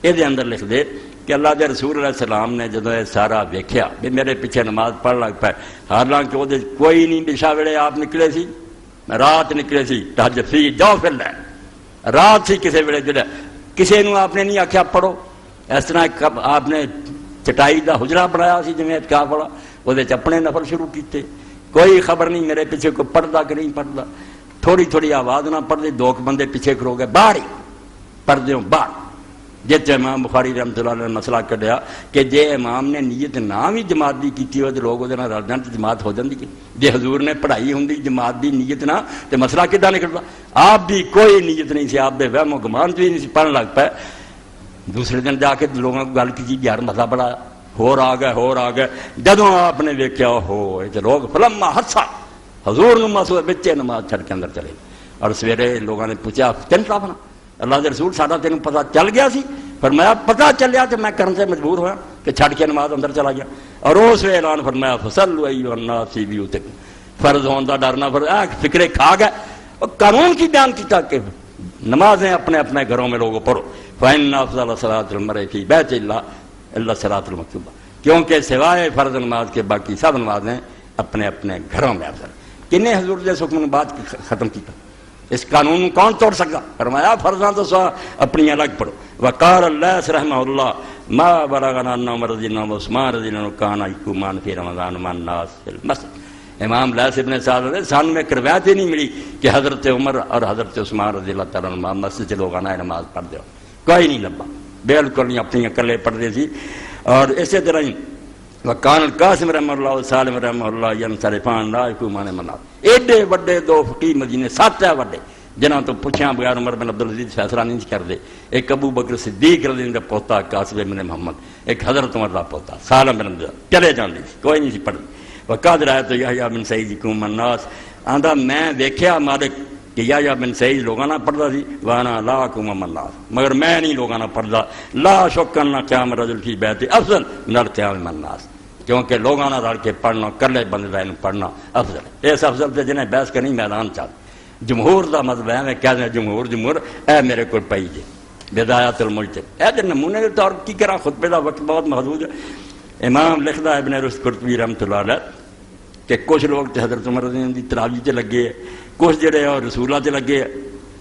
یہ اندر لکھ دے کہ اللہ کے رسول علیہ السلام نے جدو یہ سارا ویکھیا بھی میرے پیچھے نماز پڑھ لگ پائے حالانکہ وہ کوئی نہیں دشا ویلے آپ نکلے سی رات نکلے سی تہجد سی جاؤ پھر لے رات سی کسی ویلے جڑا کسی نو آپ نے نہیں آخیا پڑھو اس طرح آپ نے چٹائی دا حجرہ بنایا سی جی کیا پڑھا وہ اپنے نفل شروع کیتے کوئی خبر نہیں میرے پیچھے کوئی پڑھتا کہ نہیں پڑھتا تھوڑی تھوڑی آواز نہ پڑھتے دو بندے پیچھے کھلو گئے باہر ہی پڑھتے ہو باہر جس امام بخاری رحمۃ اللہ علیہ نے مسئلہ کڈیا کہ جے امام نے نیت نہ بھی جماعت دی کیتی ہوئے تو لوگ وہ رل جان تو جماعت ہو جاتی کہ جے حضور نے پڑھائی ہوں جماعت دی نیت نہ تو مسئلہ کداں نکلتا آپ بھی کوئی نیت نہیں سی آپ دے وہم و گمان بھی نہیں سی پڑھن لگ پائے دوسرے دن جا کے لوگوں کو گل کی یار مسئلہ بڑھایا ہو گئے جدوں آپ نے ویکیا ہو لوگ فلما حسا حضور مسو بچے نماز چھڑ کے اندر چلے اور سویرے لوگوں نے پوچھا تین صاحب اللہ کے رسول ساڈا تینوں پتہ چل گیا سی فرمایا پتہ چلیا تو میں کرن سے مجبور ہوا کہ چھڑ کے نماز اندر چلا گیا اور اس ویلے اعلان فرمایا فصلوا ایھا الناس فی بیوتکم فرض ہون دا ڈرنا فکرے کھا گئے اور قانون کی بیان کیتا کہ نمازیں اپنے اپنے گھروں میں لوگوں پڑھو فإن افضل صلاۃ المرء فی بیت اللہ الا صلاۃ المکتوبہ کیونکہ سوائے فرض نماز کے باقی سب نمازیں اپنے اپنے گھروں میں افضل کنے حضور دے حکم بات ختم کیتا اس قانون کون توڑ سکتا فرمایا فرضاں تو سوا اپنی الگ پڑھو وقال اللہ رحمہ اللہ ما بلغنا ان عمر رضی اللہ عنہ عثمان رضی اللہ عنہ کانا یقومان فی رمضان مع الناس فی المسجد امام لیث ابن سعد سان میں روایت ہی نہیں ملی کہ حضرت عمر اور حضرت عثمان رضی اللہ تعالیٰ عنہ مسجد سے لوگ آنا نماز پڑھ دو کوئی نہیں لبا بالکل نہیں اپنی اکلے پڑھتے سی اور اسی طرح ہی وکان القاسم رحمہ اللہ سالم رحمہ اللہ ینصرفان لا یقومان مناظر. ایڈے وڈے دو فقیہ مدینے 7 ہے وڈے جنہاں تو پوچھاں بغیر عمر بن عبدالعزیز فیصلہ نہیں کردے. ایک ابو بکر صدیق رضی اللہ عنہ پوتا قاسم بن محمد، ایک حضرت عمر دا پوتا سالم بن عبدالعزیز. چلے جاندے کوئی نہیں سی پڑھدے. وقد رأیت یحییٰ بن سعید یقوم الناس، آندا میں دیکھیا مالک کہ یحییٰ بن سعید لوگاں نہ پڑھدا سی، وانا لا اقوم الناس، مگر میں نہیں لوگاں نہ پڑھدا. لا شکن قیام الرجل فی بیت افضل من القیام الناس، کیونکہ لوگاں نہ رل کے پڑھنا کلے بندے دا پڑھنا افضل ہے. اس افضل تے جنہیں بحث کرنی میدان چل. جمہور دا مذہب ہے، میں کہہ دیں جمہور اے میرے کو پئی جے بدایات المجتہد. اے دے نمونے کے طور کی کرا، خطبے دا وقت بہت محدود ہے. امام لکھدا ہے ابن رشد قرطبی رحمۃ اللہ علیہ کہ کچھ لوگ تے حضرت عمر رضی اللہ عنہ دی تراویح تے لگے، کچھ جڑے اور رسولہ تے لگے.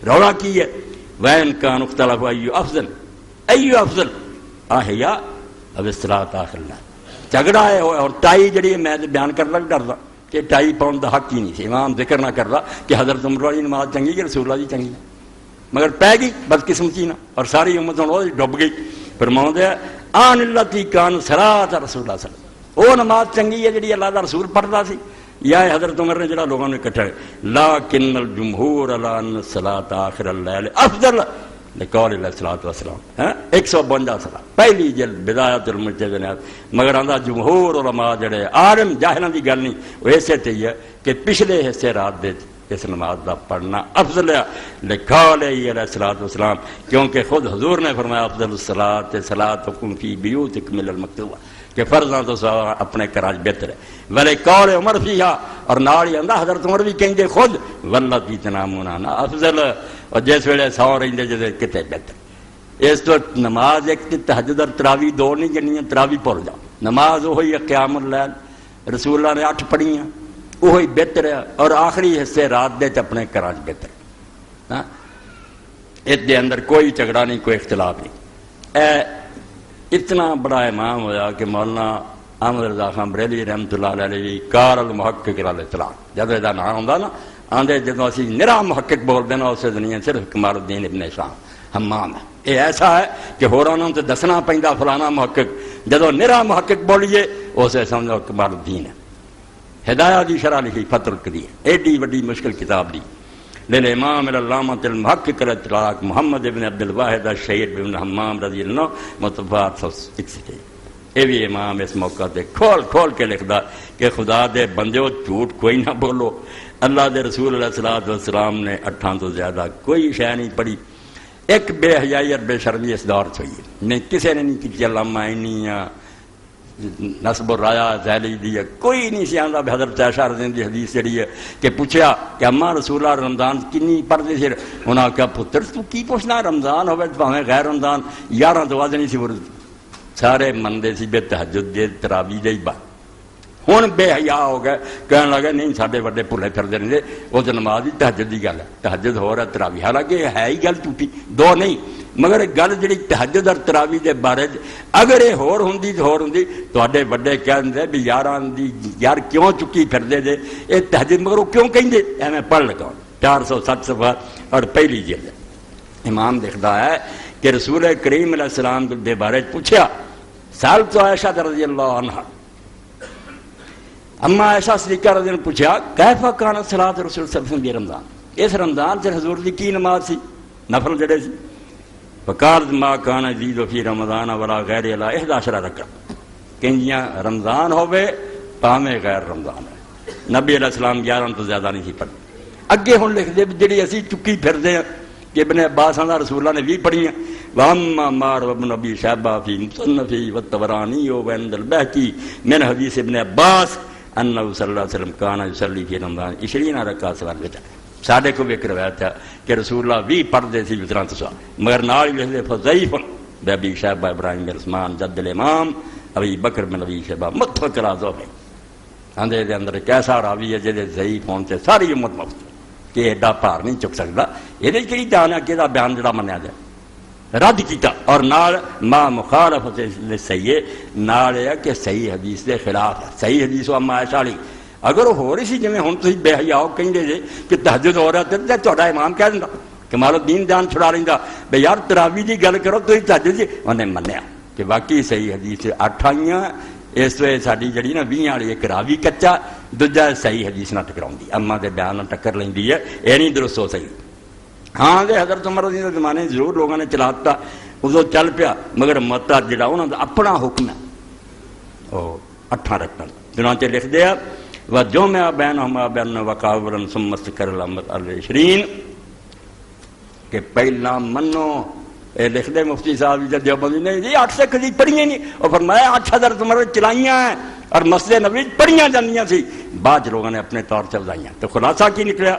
رولا کی ہے؟ وین کان اختلف ایو افضل، ایو افضل احیا اب الصلاۃ آخر اللہ. جھگڑا ہے اور ٹائی جڑی میں بیان کرنا بھی ڈردا کہ ٹائی پاؤن دا حق ہی نہیں سی. امام ذکر نہ کردا کہ حضرت عمر والی نماز چنگی کہ رسول اللہ دی چنگی، مگر پی گئی بدقسمتی نہ اور ساری امت ہوں ڈب گئی. فرماؤندے آن التی کان صلاۃ رسول اللہ صلی اللہ علیہ وسلم، وہ نماز چنگی ہے جڑی اللہ دا رسول پڑھدا سی، یا حضرت عمر نے جڑا لوگوں نے اکٹھا. لیکن الجمہور علی ان الصلاۃ آخر اللیل افضل لقول علیہ الصلوۃ والسلام. 152 صلاح پہلی جلد بدایات المجتہد. مگر آندا جمہور علماء جڑے عالم جاہلاں دی گل نہیں، وہ ایسے تے ہے کہ پچھلے حصے رات دے اس نماز دا پڑھنا افضل ہے لقول علیہ الصلوۃ والسلام، کیونکہ خود حضور نے فرمایا افضل الصلاۃ صلاتکم فی بیوتکم من المکتوبہ، کہ فرضاں تو اپنے کراج بہتر ہے. ولی قول عمر فیہا، اور نال ہی آندا حضرت عمر بھی کہندے خود واللتی تنامون عنہا افضل، اور جس ویلے سو رہندے جدے کتے بہتر. اس تو نماز ایک تہجد اور تراویح دو نہیں گنی، تراویح بھول جاؤ. نماز وہی قیام اللیل رسول اللہ نے 8 پڑھیاں، وہی بہتر ہے، اور آخری حصے رات دے اپنے کراج بہتر. ہاں اس دے اندر کوئی جھگڑا نہیں، کوئی اختلاف نہیں. اتنا بڑا امام ہویا کہ مولانا احمد رضا خان بریلوی رحمۃ اللہ علیہ کار المحقق الاطلاق جب یہ نام ہوندا نا، آندے جدوں اسی نرا محقق بول دینا اس دنیا صرف کمال الدین ابن شام حمام ہے. یہ ایسا ہے کہ ہوراں نوں تے دسنا پیندا فلانا محقق، جدوں نرا محقق بولیے اسے سمجھو کمال الدین ہے. ہدایہ دی شرح لکھی فتح القدیر، ایڈی وڈی مشکل کتاب دی للامام العلامۃ المحقق الاطلاق محمد ابن عبد الواحد الشہید بن حمام رضی اللہ عنہ متفاعت 161. یہ بھی امام اس موقع تے کھول کھول کے لکھدا کہ خدا دے بندیو جھوٹ کوئی نہ بولو. اللہ دے رسول علیہ الصلوۃ والسلام نے 8 تو زیادہ کوئی شے نہیں پڑھی. ایک بے حیائی اور بے شرمی اس دور سے ہوئی نہیں، کسی نے نہیں کی علامہ عینی یا نصب الرایا ذیلی دی، کوئی نہیں سی آندا. حضرت عائشہ رضی اللہ عنہا دی حدیث جڑی ہے کہ پوچھا کہ اماں رسول اللہ رمضان کنی پڑھدے سی، انہاں کہا پتر تو کی پوچھنا، رمضان ہوے بھاویں غیر رمضان 11 تو ود نہیں سی ورد. سارے مندے سی بے تہجد دے تراویح دے با. ہن بے حیا ہو گئے، کہن لگے نہیں ساڈے وڈے بھلے پھردے رہندے، وہ تو نماز دی تہجد دی گل ہے، تہجد ہو رہا تراویح، حالانکہ ہے ہی گل ٹوٹی دو نہیں. مگر گل جڑی تہجد اور تراویح دے بارے اگر یہ ہور ہوندی تو ہور ہوندی، تواڈے وڈے کہندے بھی یاراں دی یار کیوں چکی پھردے دے اے تہجد، مگر وہ کیوں کہندے ایویں پڑھ لگا. 460 صفحہ اور پہلی جلد. امام لکھدا ہے کہ رسول کریم علیہ السلام دے بارے پوچھا سالت عائشہ رضی اللہ عنہا، اما عائشہ صدیقہ رضی اللہ عنہ پوچھا کیف کان صلاۃ رسول صلی اللہ علیہ وسلم رمضان، اس رمضان سے حضور دی کی نماز سی، نفل جڑے سی. فقال ما کان یزید فی رمضان ولا غیر الا 11 رکعت، کنجیاں رمضان ہوے پاویں غیر رمضان ہے. نبی علیہ السلام 11 تو زیادہ نہیں سی پڑھی. اگے ہن لکھ دے جڑی اسی چکی پھردے ہیں کہ ابن عباس دا رسول اللہ نے 20 پڑھیاں. واما مار ابن ابی شیبہ فی مصنفی والطبرانی وعند البہقی من حدیث ابن عباس انہ صلی اللہ علیہ وسلم کان یصلی فی رمضان 20 رکعت سوال وچ. ساڈے کو بھی ایک روایت ہے کہ رسول اللہ 20 پڑھتے سی وتراں تو سوا، مگر نال ہی لکھدے فضیف ابی شیبہ ابراہیم بن عثمان جد الامام ابی بکر بن ابی شیبہ متفق علیہ ہے. آندے دے اندر ایک ایسا راوی ہے جہدے ضعیف ہون تے ساری امت مفت کہ ایڈا بھار نہیں چک سکدا. یہ کہڑی جان ہے کہ دا بیان جڑا منیا جائے رد کیتا، اور نال ما مخالفت صحیح نال ہے کہ صحیح حدیث دے خلاف ہے. صحیح حدیث و اما عائشہ علی اگر وہ ہو رہی سی جویں ہن تسی بے حیا کہندے جے کہ تہجد ہو رہا تے تہاڈا امام کہہ دیندا کمال الدین جان چھڑا لیندا بے یار تراویح دی گل کرو تسی تہجد دی. انہیں منیا کہ واقعی صحیح حدیث 8 آئیاں اس تو ساری جڑی نا 20 والی ایک راوی کچا دوجا صحیح حدیث نہ ٹکراؤندی اما دے بیان نہ ٹکر لیندی ہے یہ نہیں درست ہو سکتی ہاں دے حضرت عمر رضی اللہ عنہ زمانے ضرور لوگوں نے چلاتا ادو چل پیا مگر متا جڑا انہوں دا اپنا حکم ہے وہ 8 رکھنا چنانچہ لکھ دیا وجمع بینہما بین وقابرا ثم استکر الامت العشرین کہ پہلا منو اے لکھ دے مفتی صاحب جب دیوبندی نے یہ 8 سے کدی پڑھیاں نہیں اور فرمایا 8 حضرت عمر چلائیاں ہیں اور مسجد نبوی پڑھیاں جانیاں سی بعد لوگوں نے اپنے طور سے بتائیاں تو خلاصہ کی نکلیا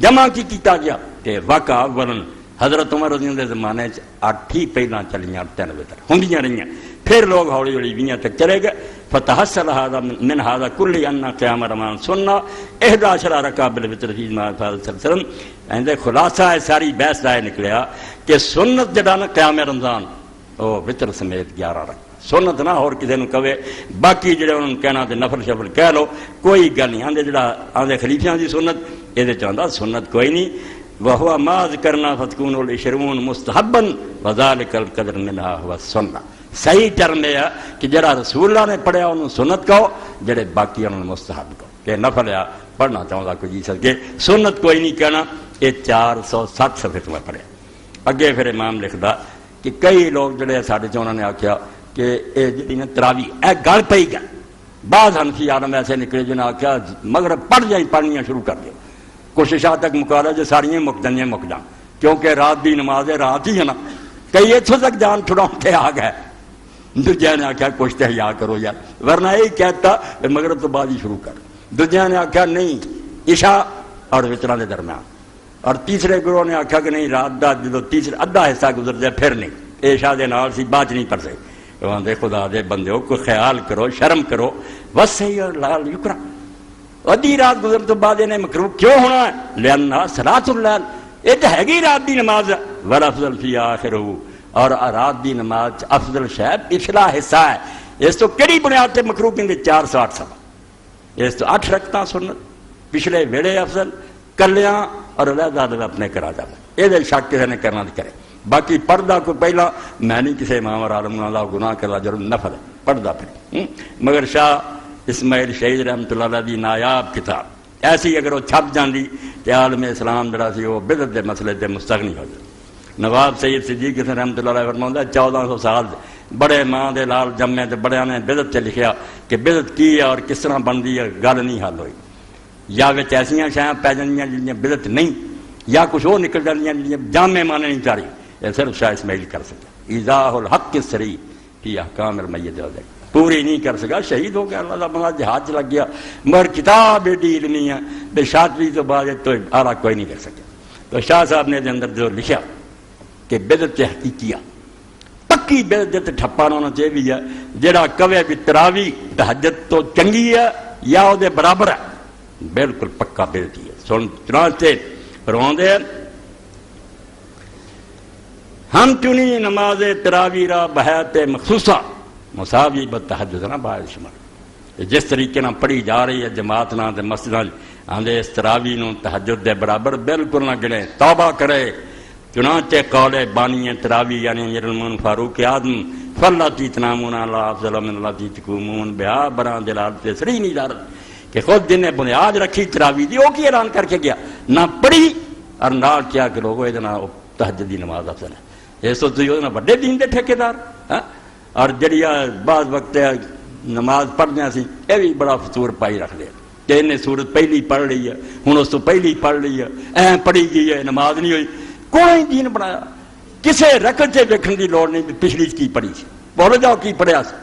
جمع کی کیتا گیا کہ واقع ورن حضرت عمر رضی اللہ عنہ زمانے 8 ہی پہلا چلیاں 3 وتر ہوندیاں رہیاں پھر لوگ ہولی ہولی 20 تک چلے گئے فتحصل هذا من هذا كل ان قيام رمضان سنة 11 رکعہ بالوتر فی ما صلی اللہ علیہ وسلم اندے خلاصہ ہے ساری بحث دا نکلیا کہ سنت جڑا نا قیام رمضان او وتر سمیت 11 رکعہ سنت نہ اور کسی نے کہے باقی جڑے انہوں نے کہنا تے نفل شفل کہہ لو کوئی گل نہیں آندے جڑا آندے خلیفیاں دی سنت یہ چاہتا سنت کوئی نہیں وہو ما ذکرنا فتکون العشرون مستحبا وذالک القدر منها هو السنہ صحیح ٹرم یہ ہے کہ جڑا رسول اللہ نے پڑھیا انہوں سنت کہو جڑے باقی انہوں نے مستحب کہو کہ نفل ہے پڑھنا چاہتا کوئی جی سکے سنت کوئی نہیں کہنا یہ 407 صفحے تو میں پڑھے اگے پھر امام لکھدا کہ کئی لوگ جڑے ساڈے چ انہوں نے آکھیا کہ اے جڑی نا تراوی اے گل پئی گل بعض حنفی عالم ایسے نکلے جنہوں نے آکھیا مگر پڑھ جائیں پڑھنیاں شروع کر دیو کوششاں تک مکالا جو ساریاں مک جان کیونکہ رات دی نماز ہے رات ہی ہے نا کئی اتھوں تک جان چھڑاؤں کے آ گئے دوجہ نے آکھا کچھ تحیا کرو یار ورنہ یہی کہتا مغرب تو بعد ہی شروع کر دوجہ نے آکھا نہیں عشاء اور وتراں دے درمیان اور تیسرے گروہ نے آکھا کہ نہیں رات دا جدو تیسرا ادھا حصہ گزر جائے پھر نہیں عشاء دے نال سی بات نہیں پڑھ سکے وہاں دے خدا دے بندے کو خیال کرو شرم کرو وسعی اور لال یکرا ادھی رات گزر تو بعد انہیں مکروہ کیوں ہونا ہے لأنہا صلاۃ اللیل یہ تو ہے گی رات دی نماز والافضل فی آخرہ اور رات دی نماز افضل شاید پچھلا حصہ ہے اس تو کڑی بنیاد تے مکروہ کہیں 408 سبا اس تو 8 رکھتا سنت پچھلے ویڑے افضل کلیاں اور علیحدہ علیحدہ اپنے کرا جاتا یہ شک کسی نے کرنا کرے باقی پردہ کو پہلا میں نہیں کسی امام اور عالم اللہ گناہ کرا ضرور نفل ہے پردہ پھر مگر شاہ اسماعیل شہید رحمت اللہ علیہ دی نایاب کتاب ایسی اگر وہ چھپ جاندی کہ عالم اسلام جڑا سی وہ بدعت دے مسئلے تے مستغنی ہو جائے نواب سید صدیق حسن رحمت اللہ علیہ فرماؤں 1400 سال بڑے ماں دے لال جمے تے بڑے نے بدعت تے لکھیا کہ بدعت کی ہے اور کس طرح بندی ہے گل نہیں حل ہوئی یا وچ ایسیاں شیاں پی جاندیاں جڑیاں بدعت نہیں یا کچھ اور نکل جاندیاں جڑیاں جامع معنی نہیں چاہی یہ صرف شاہ اسماعیل کر سکے ایضاح الحق الصریح فی احکام المیت پوری نہیں کر سکا شہید ہو گیا اللہ کا بندہ جہاد لگ گیا مگر کتاب ایڈی علمی ہے بے شاطری تو بعد تو اعلیٰ کوئی نہیں کر سکے تو شاہ صاحب نے اندر جو لکھا کہ بدعت حقیقیہ پکی بدعت ٹھپا نہ ہونا چاہیے جڑا کوے بھی تراوی تہجد تو چنگی ہے یا وہ برابر ہے بالکل پکا بدعتی ہے سن چنانچہ فرماندے ہم چنی نماز تراوی را بحیت مخصوصہ مساوی بتہجد نہ باعث شمار جس طریقے نہ پڑھی جا رہی ہے جماعت نہ تے مسجد آندے اس تراوی نو تہجد دے برابر بالکل نہ گنے توبہ کرے چنانچہ قول بانی تراوی یعنی امیر المومنین فاروق اعظم فاللاتی تنامون علی افضل من اللاتی تقومون بہا بران دلالت سری نہیں دار کہ خود جن نے بنیاد رکھی تراوی دی وہ کی اعلان کر کے گیا نہ پڑھی اور نہ کیا کہ لوگوں ادنا تہجد دی نماز افضل ہے یہ سوچ جو بڑے دین دے ٹھیکیدار اور جڑیا بعض وقت نماز پڑھنے سی یہ بھی بڑا فطور پائی رکھ لیا کہ انہیں سورت پہلی پڑھ لی ہے ہوں اس تو پہلی پڑھ لی ہے پڑھی گئی ہے نماز نہیں ہوئی کوئی دین بنایا کسے رکعت سے دیکھنے کی لوڑ نہیں پچھلی کی پڑھی سی بولو جاؤ کی پڑھیا سی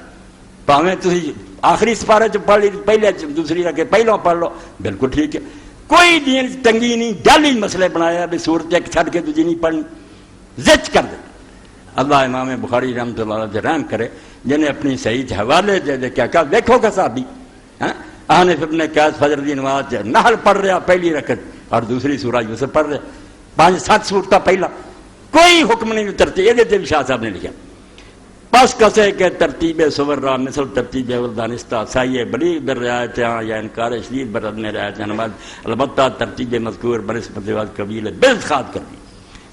پاویں تسی آخری سپارے چ پڑھ لی پہلے دوسری رکعت پہلو پڑھ لو بالکل ٹھیک ہے کوئی دین تنگی نہیں جعلی مسئلے بنایا بھی سورت ایک چھڈ کے دوجی نہیں پڑھنی زچ کر دے اللہ امام بخاری رحمۃ اللہ علیہ رحم کرے جنہیں اپنی صحیح حوالے دے دے کیا دیکھو کا صحابی آنے پھر نے کہا فجر دی نماز نحل پڑھ رہا پہلی رکعت اور دوسری سورہ یوسف پڑھ رہا 5-7 سورتہ پہلا کوئی حکم نہیں ترتیب یہ بھی شاہ صاحب نے لکھا بس کسے کہ ترتیب سور را مثل ترتیب ولدانستہ سائیے بلیغ در رعایت یا انکار شدید بر عدم رعایت نماز البتہ ترتیب مذکور بنسبت قبیل بالخاد کر دی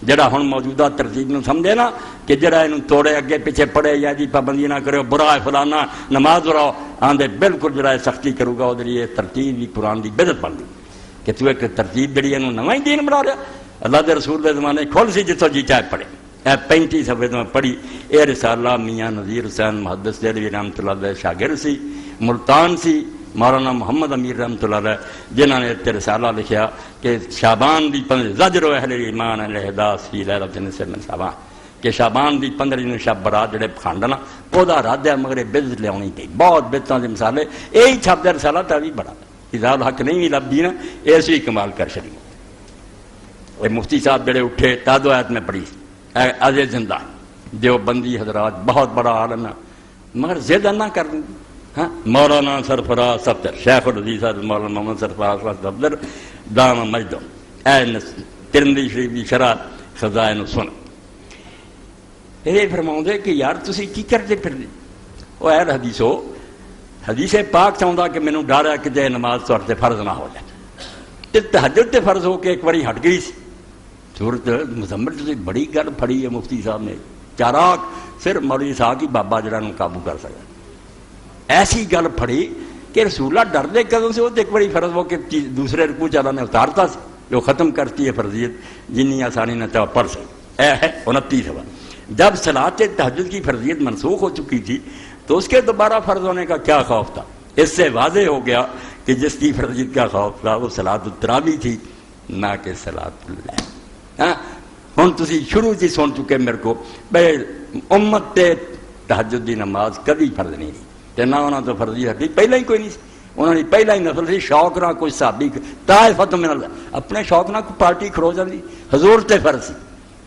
جڑا ہن موجودہ ترتیب نو سمجھے نا کہ جڑا انہوں توڑے اگے پیچھے پڑے یا جی پابندی نہ کرے برا ہے فلانا نماز دراؤ آندے بالکل جڑا سختی کروں گا وہ ترتیب بھی قرآن کی بدعت بن گئی کہ تو ایک ترتیب جڑی ہے نواں ہی دین بنا رہا. اللہ دے رسول دے زمانے کھل سی جتوں جی چاہے پڑھے. 35 صفحے میں پڑھی اے رسالہ میاں نذیر حسین محدث دہلوی رحمۃ اللہ علیہ شاگرد سی, ملتان سی, مولانا محمد امیر رحمۃ اللہ علیہ جنہوں نے اتنے رسالہ لکھیا کہ شعبان دی 15 زجر و اہل ایمان الہداس فی لیلۃ النصف من شعبان کہ شعبان دی 15 شب برات جڑے پکھانڈنا وہ رد ہے مگر بدعت لیاونی چاہیے. بہت بدعتاں دے مثالے یہی چھپدا رسالہ تا بھی بڑا اذا الحق نہیں بھی لبھی نا ایسے ہی کمال کر چڑی. مفتی صاحب جڑے اٹھے تادو آیت میں پڑھی از زندہ دیوبندی حضرات بہت بڑا عالم ہے مگر زد نہ کر دیں. ہاں مولانا سرفراز صفدر شیخ الحدیث مولانا محمد سرفراز صفدر دام مجدم اے ترمذی شریف کی شرح خزائن سن یہ فرماؤں دے کہ یار تسی کی کرتے پھر دے وہ اہل حدیثو حدیث پاک چاہتا کہ مینوں ڈر ہے کہ جے نماز طور تے فرض نہ ہو جائے تے تہجد تے فرض ہو کے ایک باری ہٹ گئی سی صورت مزمل تسی بڑی گل پھڑی ہے مفتی صاحب نے چاراک صرف مولوی صاحب کی بابا جڑا نوں قابو کر سکتا. ایسی گل پھڑی کہ رسول اللہ ڈر دے قدم سے وہ ایک بڑی فرض ہو کہ دوسرے رکوع چالا نے اتارتا سی جو ختم کرتی ہے فرضیت جنی آسانی نہ تو پڑھ سکے. اے ہے 29 سوا. جب صلاۃ تہجد کی فرضیت منسوخ ہو چکی تھی تو اس کے دوبارہ فرض ہونے کا کیا خوف تھا. اس سے واضح ہو گیا کہ جس کی فرضیت کا خوف تھا وہ صلاۃ التراویح تھی نہ کہ صلاۃ اللیل. ہاں ہن تسی شروع سے سن چکے میرے کو بھائی امت تے تہجد دی نماز کبھی فرض نہیں تھی تے نہ انہاں تو فرضی ہٹی پہلے ہی کوئی نہیں سی. انہوں نے پہلا ہی نسل سی شوق نہ کوئی صحابی طائفۃ من اپنے شوق نہ کوئی پارٹی کھڑو جاندی حضور تے فرض سی.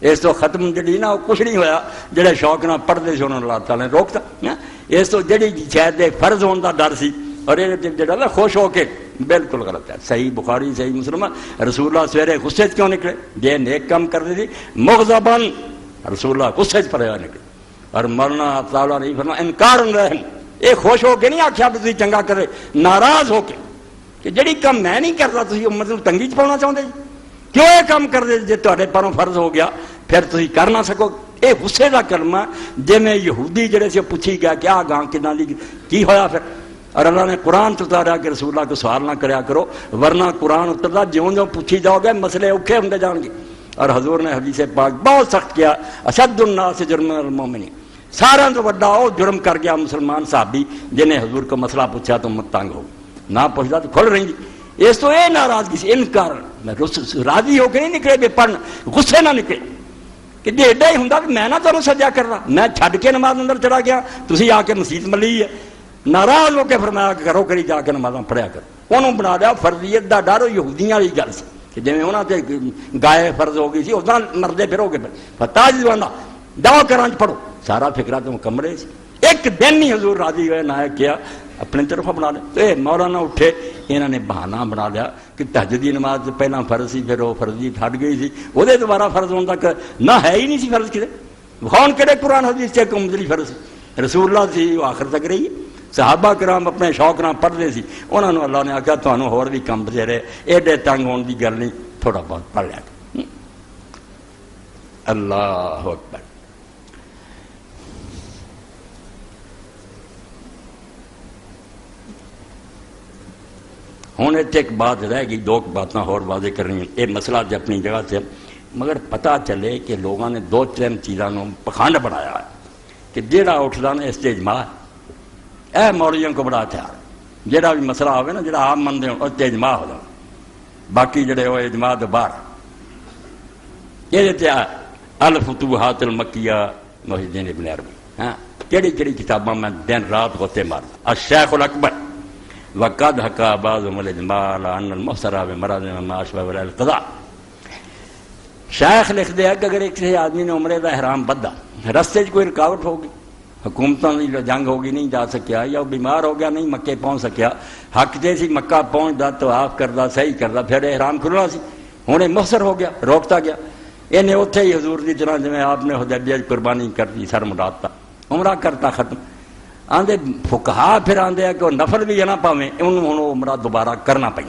اس تو ختم جڑی نا کچھ نہیں ہویا جڑے شوق نہ پڑھتے سے انہوں نے اللہ تعالیٰ نے روکتا. اس تو جڑی شاید فرض ہونے کا ڈر سی اور یہ جڑا خوش ہو کے بالکل غلط ہے. صحیح بخاری صحیح مسلم رسول اللہ سویرے غصے کیوں نکلے جے نیک کام کرتے تھی مغضباً رسول اللہ غصے پڑے ہوئے نکلے اور مولانا تعالیٰ نے فرمایا انکار رہن یہ خوش ہو کے نہیں آخیا کہ تھی چنگا کرے ناراض ہو کے کہ جڑی کام میں نہیں کرتا تھی امت نوں تنگی چ پاؤنا چاہتے جی کیوں یہ کام کرتے جی تے پروں فرض ہو گیا پھر تھی کر نہ سکو. یہ غصے کا کلمہ جی میں یہودی جڑے سے پوچھی گیا کیا گاں کداں دی کی ہویا پھر اور اللہ نے قرآن اتاریا کہ رسول اللہ کو سوال نہ کریا کرو ورنہ قرآن اترتا جوں جوں پوچھی جاؤ گے مسئلے اوکھے ہوندے جان گے. اور حضور نے حدیث پاک بہت سخت کیا اشد الناس جرما المؤمنین سارا تو بڑا وہ جرم کر گیا مسلمان صحابی جنہیں حضور کو مسئلہ پوچھا تو مت تنگ ہو نہ پوچھتا تو کھل رہی تھی. اس تو یہ ناراضگی سے انکار میں راضی ہو کے نہیں نکلے بے پڑھ غصے نہ نکلے کہ جی ایڈا ہی ہوں کہ میں نہ تمہیں سجا کرنا میں چھڈ کے نماز اندر چڑھا گیا تھی آ کے مسیت ملی ہے ناراض ہو کے فرمایا کہ کرو کری جا کے نمازاں پڑھیا کرو. انہوں بنا لیا فرضیت دا ڈر یہودیاں والی گل سی کہ جی انہوں نے گائے فرض ہو گئی سی اتنا مردے پھر ہو گئے فتح جانا دعا کران پڑھو سارا فکرہ تو مکمل ہے. ایک دن ہی حضور راضی ہوئے نہ کیا اپنے طرف بنا لیا. تو مولانا اٹھے انہوں نے بہانہ بنا لیا کہ تہجدی نماز پہلا فرض سی پھر وہ فرضی ہٹ گئی سی وہ دوبارہ فرض ہونے تک نہ ہے ہی نہیں سی فرض کسی خون کہڑے قرآن حدیث سے کمزلی فرض رسول اللہ سی وہ آخر تک رہی ہے. صحابہ کرام اپنے شوق نہ پڑھتے سی انہوں نے اللہ نے آخیا تمہیں ہور بھی کم بچے رہے ایڈے تنگ ہونے کی گل نہیں تھوڑا بہت پڑھ لیا. اللہ اکبر. ہوں ایک بات رہ گئی دو باتیں اور واضح کر رہی ہیں. یہ مسئلہ جو اپنی جگہ سے مگر پتہ چلے کہ لوگوں نے دو تین چیزوں پکھانڈ بنایا ہے کہ جہاں اٹھتا نا اس اجماع اے مولویوں کو بڑا ہتھیار جہاں بھی مسئلہ ہوگا نا جہاں عام منتے ہو اس اجماع ہو جائے باقی جڑے وہ اجماع تو باہر یہ الفتوحات المکیہ محی الدین ابن عربی ہاں کہڑی کہڑی کتاباں میں دن رات ہوتے مارتا. الشیخ الاکبر وقد حکا بعضهم الاجمال ان المحصرہ بمرض ما اشبہ ولا القضاء. شیخ لکھ دیا کہ اگر ایک آدمی نے عمرے کا احرام بدھا رستے کوئی رکاوٹ ہوگی حکومتوں کی جنگ ہوگی نہیں جا سکیا یا وہ بیمار ہو گیا نہیں مکے پہنچ سکیا حق دے سی مکہ پہنچتا طواف کرتا صحیح کرتا پھر احرام کھلنا سی ہوں محصر ہو گیا روکتا گیا انہیں اتنے ہی حضور کی طرح جی آپ نے حدیبیہ قربانی کرتی سر مٹاتا عمرہ کرتا ختم. آدھے فقہا پھر آدھے کہ وہ نفل بھی نہ پاویں انہوں وہ عمرہ دوبارہ کرنا پہ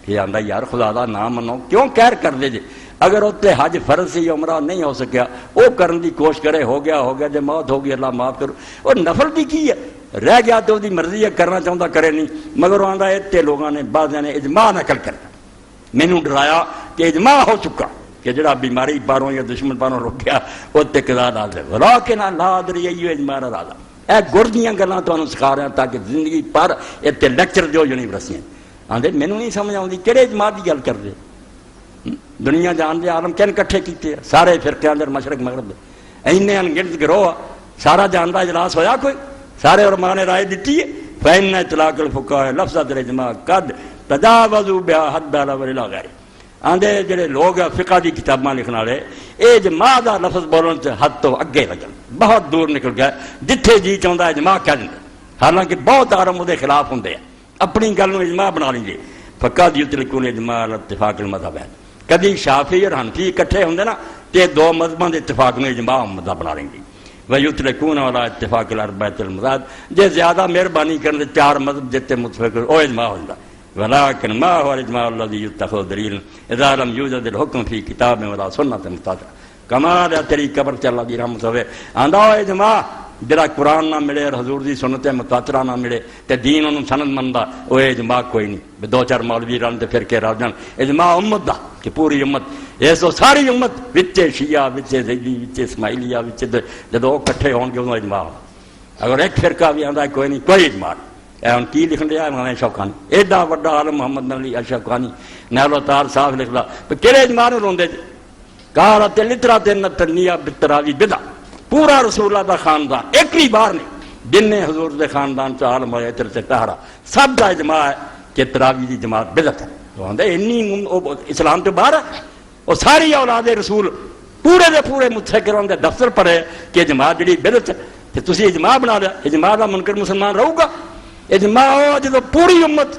یہ آدھا یار خدا دا نام منو کیوں کہر کر دے جے اگر اتنے حج فرض سی عمرہ نہیں ہو سکیا وہ کرن دی کوشش کرے ہو گیا جب موت ہوگی اللہ معاف کرو اور نفل بھی کی ہے رہ گیا تو وہ مرضی ہے، کرنا چاہتا کرے نہیں، مگر وہ آتا اتنے لوگوں نے بعض نے اجماع نقل کرتا، مینوں ڈرایا کہ اجماع ہو چکا کہ جڑا بیماری پاروں یا دشمن پاروں روکیا وہ تقدا نال ہے ولا کہ نہ لا ادری اجماع راضا۔ اے گر دیاں گلاں تانوں سکھا رہا تاکہ زندگی پر اتنے لیکچر جو یونیورسٹیاں آندے مینوں نہیں سمجھ آتی کہڑے اجماع کی گل کرتے، دنیا جان دے عالم کن کٹھے کیتے سارے فرقے اندر مشرق مغرب اینے انگنت گروہ سارا جان دا اجلاس ہویا کوئی، سارے علماء نے رائے دیتی ہے فإن اطلاق الفقهاء لفظ الاجماع قد تجاوزوا بها حد ولا غیر۔ آندے جڑے لوگ فقہ دی کتاباں لکھن والے اجماع دا لفظ بولن سے حد تو اگے لگن بہت دور نکل گئے، جتھے جی چاہندا اجماع کہہ دندے، حالانکہ بہت عالم دے خلاف ہوندے ہیں، اپنی گل نوں اجماع بنا لیں گے۔ فقد یطلقون الاجماع على اتفاق المذهب، کبھی شافعی اور حنفی اکٹھے ہوندے نا تے دو مذہباں دے اتفاق نوں اجماع مذہب بنا لیں گے۔ ویطلقون على اتفاق الاربعۃ المذاہب، جے زیادہ مہربانی کرن چار مذہب جتے متفق او اجماع ہوندا۔ ولكن ما هو الاجماع الذي يتخذ دليلا اذا لم يوجد الحكم في كتاب ولا سنة متاثرة کمال ہے تیری قبر چ اللہ دی رحمت ہوے آندا اجماع جڑا قرآن نہ ملے اور حضور دی سنت متاثرہ نہ ملے تے دین انہوں سند مندا او اجماع کوئی نہیں، دو چار مولوی رل تے پھر کے راہ جان، اجماع امت دا کہ پوری امت اس ساری امت وچ شیعہ وچ زیدی وچ اسماعیلیہ وچ جدوں اکٹھے ہون گے انہوں اجماع۔ اگر ایک فرقہ بھی آندا کوئی نہیں کوئی اجماع ان کی لکھن دیا مولانا شوکانی ایڈا وڈا عالم محمد بن علی شوکانی نیلو تار صاحب لکھدا کہڑے اجماع نوں روندے جی قالت لترات النیہ بالتراوی بدع، پورا رسول اللہ دا خاندان ایک ہی بار نہیں جن نے حضور دے خاندان چ عالم ہوئے اتر سے طاہرہ سب دا اجماع ہے کہ تراوی دی جماعت بدعت ہے۔ تو آندے انی اسلام تو باہر ہے، وہ ساری اولاد رسول پورے دے پورے متفقراں دے دفتر پڑے کہ جماعت جڑی بدعت ہے تے تسی اجماع بنا لیا، اجماع دا منکر مسلمان رہو گا؟ اجماع ہو جدو پوری امت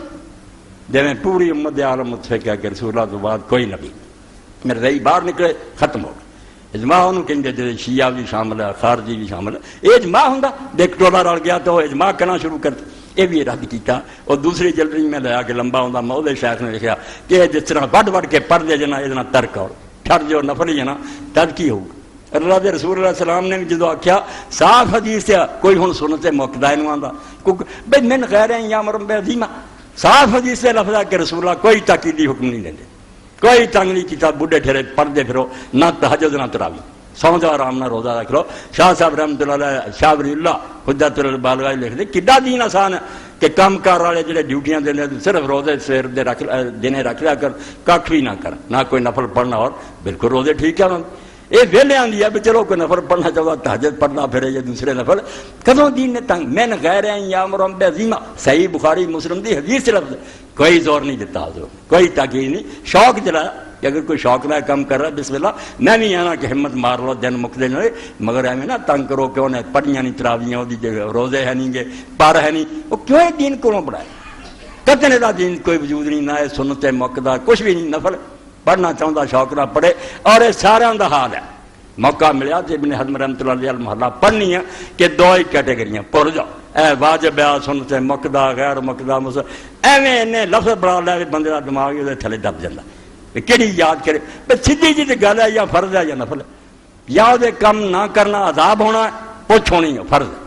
جویں پوری امت دے عالم متفق ہے کہ رسول اللہ تو بعد کوئی نبی میرے رہی باہر نکلے ختم ہو گیا۔ اجماع انہوں کہیں جی شیعہ بھی شامل ہے خارجی بھی شامل ہے، یہ اجماع ہوں دیکھ ٹولا رل گیا تو اجماع کرنا شروع کر یہ بھی رد کیتا۔ اور دوسری جلدی میں لیا کہ لمبا ہوں مولوی شیخ نے لکھا کہ جس طرح وڈ وڈ کے پڑھ دے جنا یہ ترک اور ٹھڑ جو نفل ہی ہے نا تد کی ہوگا۔ اللہ دے رسول اللہ السلام نے جدو آخیا صاف حدیث ہے کوئی ہوں سنت موقع نو آتا بھائی من غیر یا مرم بے عظیمہ، صاف حدیث سے لفظ ہے کہ رسول اللہ کوئی تاکیدی حکم نہیں دیں، کوئی تنگ نہیں کیتا، بڈھے ٹھہرے پڑھتے پھرو نہ تہجد نہ تراوی، سو جاؤ آرام نہ روزہ رکھ لو۔ شاہ صاحب رحمۃ اللہ علیہ شاہ ولی اللہ حجت البالغ لکھ دے کڈا دین آسان ہے کہ کام کار والے جڑے ڈیوٹیاں دینے صرف روزے سویر دے رکھ دنے رکھ لیا کر کھ بھی نہ کر، نہ کوئی نفل پڑھنا، اور بالکل روزے ٹھیک ہے یہ ویلے آدھی ہے بھی چلو کوئی نفل پڑھنا چاہتا تہجد پڑھنا پھرے یا دوسرے نفل کدوں دین نے تنگ من غیر یامرهم بعظیمہ صحیح بخاری مسلم دی حدیث سے لفظ کوئی زور نہیں دیتا حضور، کوئی تاکید نہیں، شوق جلایا کہ اگر کوئی شوق نہ کم کر رہا ہے بسم اللہ میں بھی آنا کہ ہمت مار لو دن مکدے نہ مگر ایویں نہ تنگ کرو کہ انہیں پڑھیاں نہیں تراویاں وہ روزے ہے نہیں گے پر ہے نہیں، وہ کیوں ہے دین کو بڑھائے کتنے کا دین کوئی وجود نہیں، نہ سنت موقع کچھ بھی نہیں، نفل پڑھنا چاہتا شوق نہ پڑھے اور یہ سارا دا حال ہے۔ موقع ملیا تو ابن حزم رحمۃ اللہ علیہ محلہ پڑھنی ہے کہ دو ہی کیٹیگریاں پڑھ جاؤ، اے واجب ہے سنت موقع غیر موقع ایویں انہیں لفظ بڑا لیا بندے کا دماغ وہ تھلے دب جاتا کہڑی یاد کرے سیدھی جی گل ہے یا فرض ہے یا نفل ہے، یا وہ کم نہ کرنا عذاب ہونا ہے پوچھ ہونی ہے فرض ہے،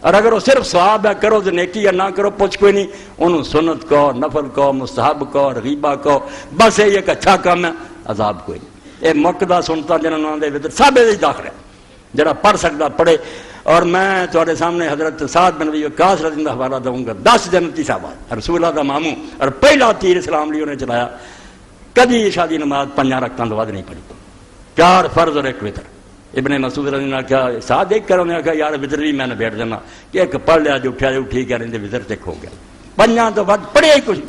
اور اگر وہ صرف ثواب ہے کرو تو نیکی ہے نہ کرو پوچھ کوئی نہیں، انہوں سنت کہو نفل کہو مستحب کہو رغیبہ کہو بس یہ ایک اچھا کام ہے عذاب کوئی نہیں۔ یہ مقدہ سنتا جنہوں نے سب یہ داخل ہے جڑا پڑھ سکتا پڑھے۔ اور میں تھوڑے سامنے حضرت سعد بن ابی وقاص رضی اللہ حوالہ دوں گا 10 جنتی صاحب رسول اللہ کا ماموں اور پہلا تیر اسلام لیے انہیں چلایا، کبھی عشاء دی نماز 5 رکعتاں تو ود نہیں پڑھی، 4 فرض اور 1 وتر۔ ابن مسعود رضی اللہ نے کہا ساتھ دیکھ کر انہوں نے کہا یار وتر بھی میں نے بیٹھ دینا کہ ایک پڑھ لیا جو اٹھیا جو ٹھیک ہے رہتے وتر تک ہو گیا، 5 تو ود پڑھے ہی کچھ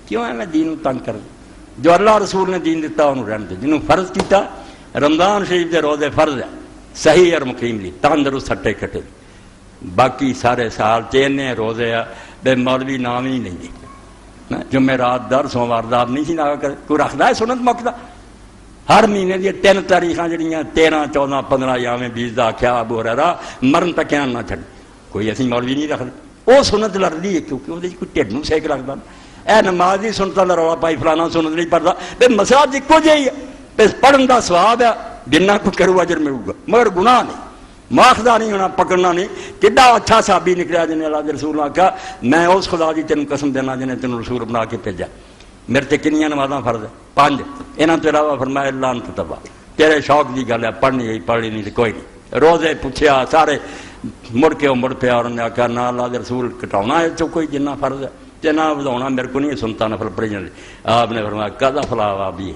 کیوں ہے میں دین تنگ کر جو اللہ رسول نے دین دیتا انہوں رہن دے، جنہوں فرض کیتا رمضان شریف دے روزے فرض ہے صحیح اور مقیم لی تندرست ہٹے کٹے، باقی سارے سال چینے روزے ہے بے مولوی نام ہی نہیں دی، جمعرات در سوموار دار نہیں سی نہ کر کوئی رکھتا ہے سنت موقع ہر مہینے دی 3 تاریخاں جڑیاں 13 14 15 یاویں 20 دا آخیا ابو ہریرہ مرن تک نہ چھڈ کوئی اسی مولوی نہیں رکھتے، وہ سنت لڑتی ہے کیونکہ وہ کوئی ٹھڈ نوں سیک لگتا اے نماز ہی سنتا دا رولا پائی فلانا سنت نہیں پڑھتا بے مسئلہ جکو جہی ہے، پڑھن دا ثواب ہے جنہ کو کرو اجر ملے گا مگر گناہ نہیں، ماخذہ نہیں ہونا، پکڑنا نہیں. کڈا اچھا صحابی نکلیا جنہیں اللہ کے رسول نے کہا میں اس خدا دی تینوں قسم دینا جنہیں تینوں رسول بنا کے بھیجا. میرے تے کنیاں نمازاں فرض ہے؟ 5. انہاں تو علاوہ فرمایا اللہ انت تبا، تیرے شوق دی گل ہے، پڑھنی ہے پڑھی نہیں تو کوئی نہیں. روزے پوچھیا سارے مڑ کے مڑ پیا، اور انہوں نے آخیا نہ اللہ کے رسول کٹاؤنا ہے تو کوئی جنہ فرض ہے تے نہ بدھاؤنا، میرے کو نہیں سنتا نفل پڑھی جاندی. آپ نے فرمایا کدا فلاوا بھی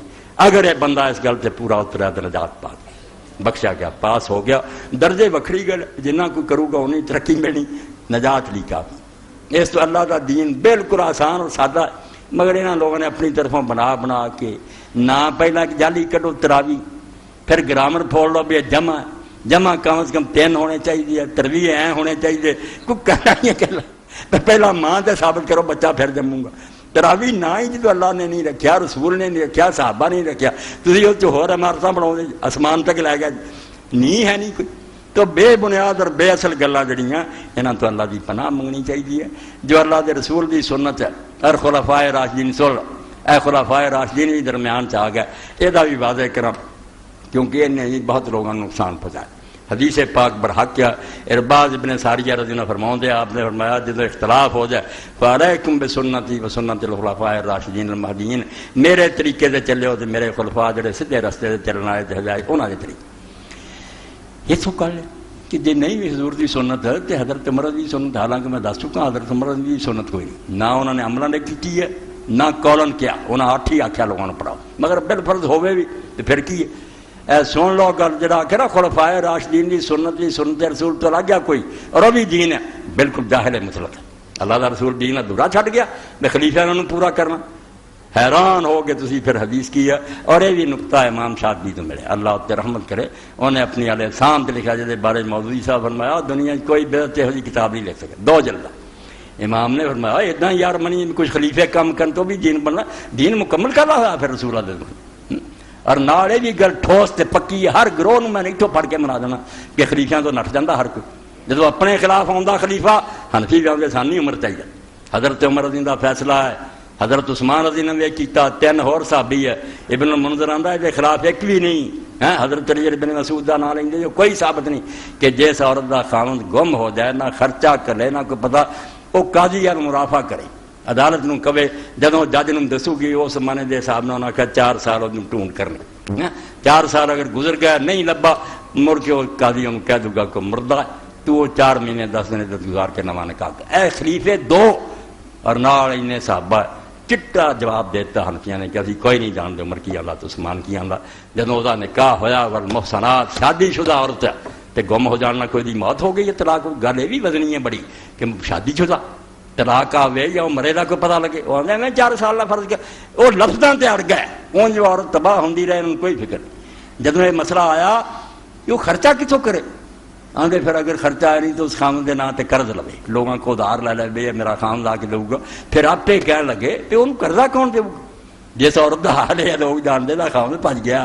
اگر یہ بندہ اس گل سے پورا اتریا تو نجات پا گیا، بخشا گیا، پاس ہو گیا. درجے وکھری گل جنہ کوئی کرو گا انہیں ترقی ملنی، نجات لی کافی. اس تو اللہ کا دین بالکل آسان اور سادہ ہے، مگر انہوں لوگوں نے اپنی طرفوں بنا کے نہ پہلا جالی کڈو تراوی، پھر گرامر پھوڑ لو بھی جمع کم از کم 3 ہونے چاہیے، ترویح اے ہونے چاہیے، کوئی کہنا ہی ہے پہلا ماں تے ثابت کرو بچہ پھر جموں گا. تراوی نہ ہی جدو اللہ نے نہیں رکھیا، رسول نے نہیں رکھیا، صحابہ نہیں رکھیا، تھی اس ہور عمارتیں بناؤ آسمان تک لے گیا، نہیں ہے نہیں کوئی. تو بے بنیاد اور بے اصل گلاں جڑیاں انہاں تو اللہ دی پناہ منگنی چاہیے. جو اللہ دے رسول دی سنت ہے اور خلفائے راشدین سن، اے خلفائے راشدین بھی درمیان چ آ گیا، یہ بھی واضح کرا کیونکہ انہیں بہت لوگوں نے نقصان پہنچایا. حدیث پاک برحق کیا ارباز ابن ساریہ رضی اللہ فرماؤں دے آپ نے فرمایا جب اختلاف ہو جائے فعلیکم بسنتی و سنت الخلفاء الراشدین المہدیین، میرے طریقے سے چلے ہو تو میرے خلفاء جڑے سیدھے رستے سے چلنا آئے تھے ہدایت انہاں دے طریقے. یہ تو کر لے کہ جی نہیں بھی حضور دی سنت ہے تو حضرت عمر دی سنت، حالانکہ میں دس چکا حضرت عمر دی سنت کوئی نہیں، نہ انہوں نے عملہ نے کی ہے نہ قولن کیا، انہاں 8 ہی آکھیا لوگوں نے پڑھاؤ، مگر بالفرض ہوئے بھی تو پھر کی ہے. اے سن لو گل جڑا کہ نا خلفائے راشدین دی سنت رسول تو لگ گیا کوئی اور وہ بھی دین ہے، بالکل جاہل مطلق ہے. اللہ دا رسول دین ادھورا چھڈ گیا میں خلیفہ انہوں پورا کرنا. حیران ہو گئے تسی پھر حدیث کی ہے. اور یہ بھی نقطہ امام شاطبی تو ملے، اللہ تے رحمت کرے، انہیں اپنی علیہ السلام تے لکھا جائے بارے مودودی صاحب فرمایا دنیا کوئی بدعت ہو کتاب نہیں لکھ سکے، 2 جلدہ. امام نے فرمایا اتنا یار منی کچھ خلیفے کام کرن تو بھی دین بننا، دین مکمل کر رہا ہے پھر رسول اللہ دے. اور نالے بھی گل ٹھوس تے پکی ہے، ہر گروہ میں نہیں تو پڑھ کے منا دینا کہ خلیفیاں تو نٹ جاندہ ہر کوئی. جب اپنے خلاف آندا خلیفہ حنفی بھی آدھے سانی عمر چاہیے. حضرت عمر رضی دا فیصلہ ہے، حضرت عثمان رضی نے کیتا، 3 اور صحابی ہے. ابن المنذر آندا ہے خلاف ایک بھی نہیں ہے. حضرت علی بن مسعود دا نام لیں گے کوئی ثابت نہیں کہ جس عورت دا خاوند گم ہو جائے، نہ خرچہ کرے نہ کوئی پتہ، وہ قاضی یا مرافع کرے، عدالت نو کہے جدوں جج نو دسو گی اس زمانے دے حساب نال انہاں کہ 4 سال انہوں ڈھونڈ کرنے، 4 سال اگر گزر گیا نہیں لبا مڑ کے قاضی انہوں کہہ دوں گا کہ مردہ تو وہ 4 مہینے 10 دن گزار کے نواں نکاح کر. اے خلیفے 2 اور نال انہیں صحابہ چٹا جواب دیتا حنفیاں نے کہ اسی کوئی نہیں جانتے عمر کی اللہ تو عثمان کی آندا. جدوں دا نکاح ہویا والمحصنات شادی شدہ عورت ہے تے گم ہو جانا کوئی دی موت ہو گئی ہے طلاق، گل یہ بھی وزنی ہے بڑی کہ شادی شدہ طلاق آوے یا مرے دا کوئی پتہ لگے. وہ آدھے میں 4 سال کا فرض کیا، وہ لفظاں تے اڑ گئے، اون جو عورت تباہ ہوندی رہے انہوں کوئی فکر نہیں. جدوں یہ مسئلہ آیا یہ خرچہ کتوں کرے، آگے پھر اگر خرچہ ہے نہیں تو اس خامد کے نام تے قرض لوے، لوگوں کو ادھار لے لے بے میرا خامد آ کے دے گا، پھر آپ پہ کہنے لگے کہ انہوں قرضہ کون دے گا. جس عورت کا حال ہے لوگ جانتے دا خامد بچ گیا،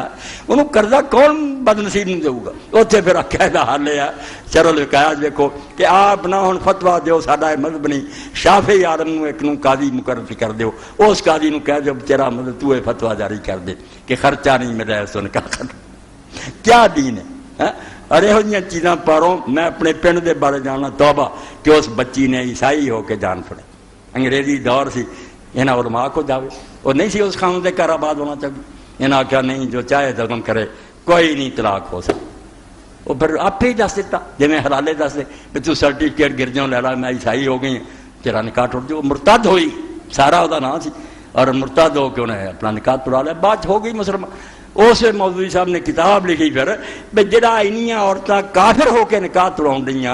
انہوں قرضہ کون بد نصیب نہیں دے گا. اتنے پھر قاعدہ حال ہے شرع الوقایہ دیکھو کہ آپ نہ ہن فتوا دیو ساڈا مذہب نہیں، شافعی عالم نو ایک نو قاضی مقرر کر دیو، اس قاضی نو کہہ دیو تیرا مطلب تو فتوا جاری کر دے کہ خرچہ نہیں ملا ہے سن کا کیا دین ہے. اور یہ چیزاں پاروں میں اپنے پنڈ دے بارے جاننا توبہ کہ اس بچی نے عیسائی ہو کے جان پھڑے. انگریزی دور سی، انہاں علماء کو جاوے اور نہیں سی اس خاندان دے گھر آباد ہونا چاہیے. انہاں آخیا نہیں جو چاہے ظلم کرے کوئی نہیں طلاق ہو سکتا. وہ پھر آپ ہی دس دیتا جی میں حلالے دس دے کہ تو سرٹیفکیٹ گرجوں لے لا میں عیسائی ہو گئی ہوں تیرا نکاح ٹوٹ جو. مرتد ہوئی سارا وہ نام سی اور مرتد ہو کے انہیں اپنا نکاح توڑا لیا، بعد ہو گئی مسلمان. اس مودودی صاحب نے کتاب لکھی پھر بھائی جڑا انیاں عورتاں کافر ہو کے نکاح توڑاؤ رہی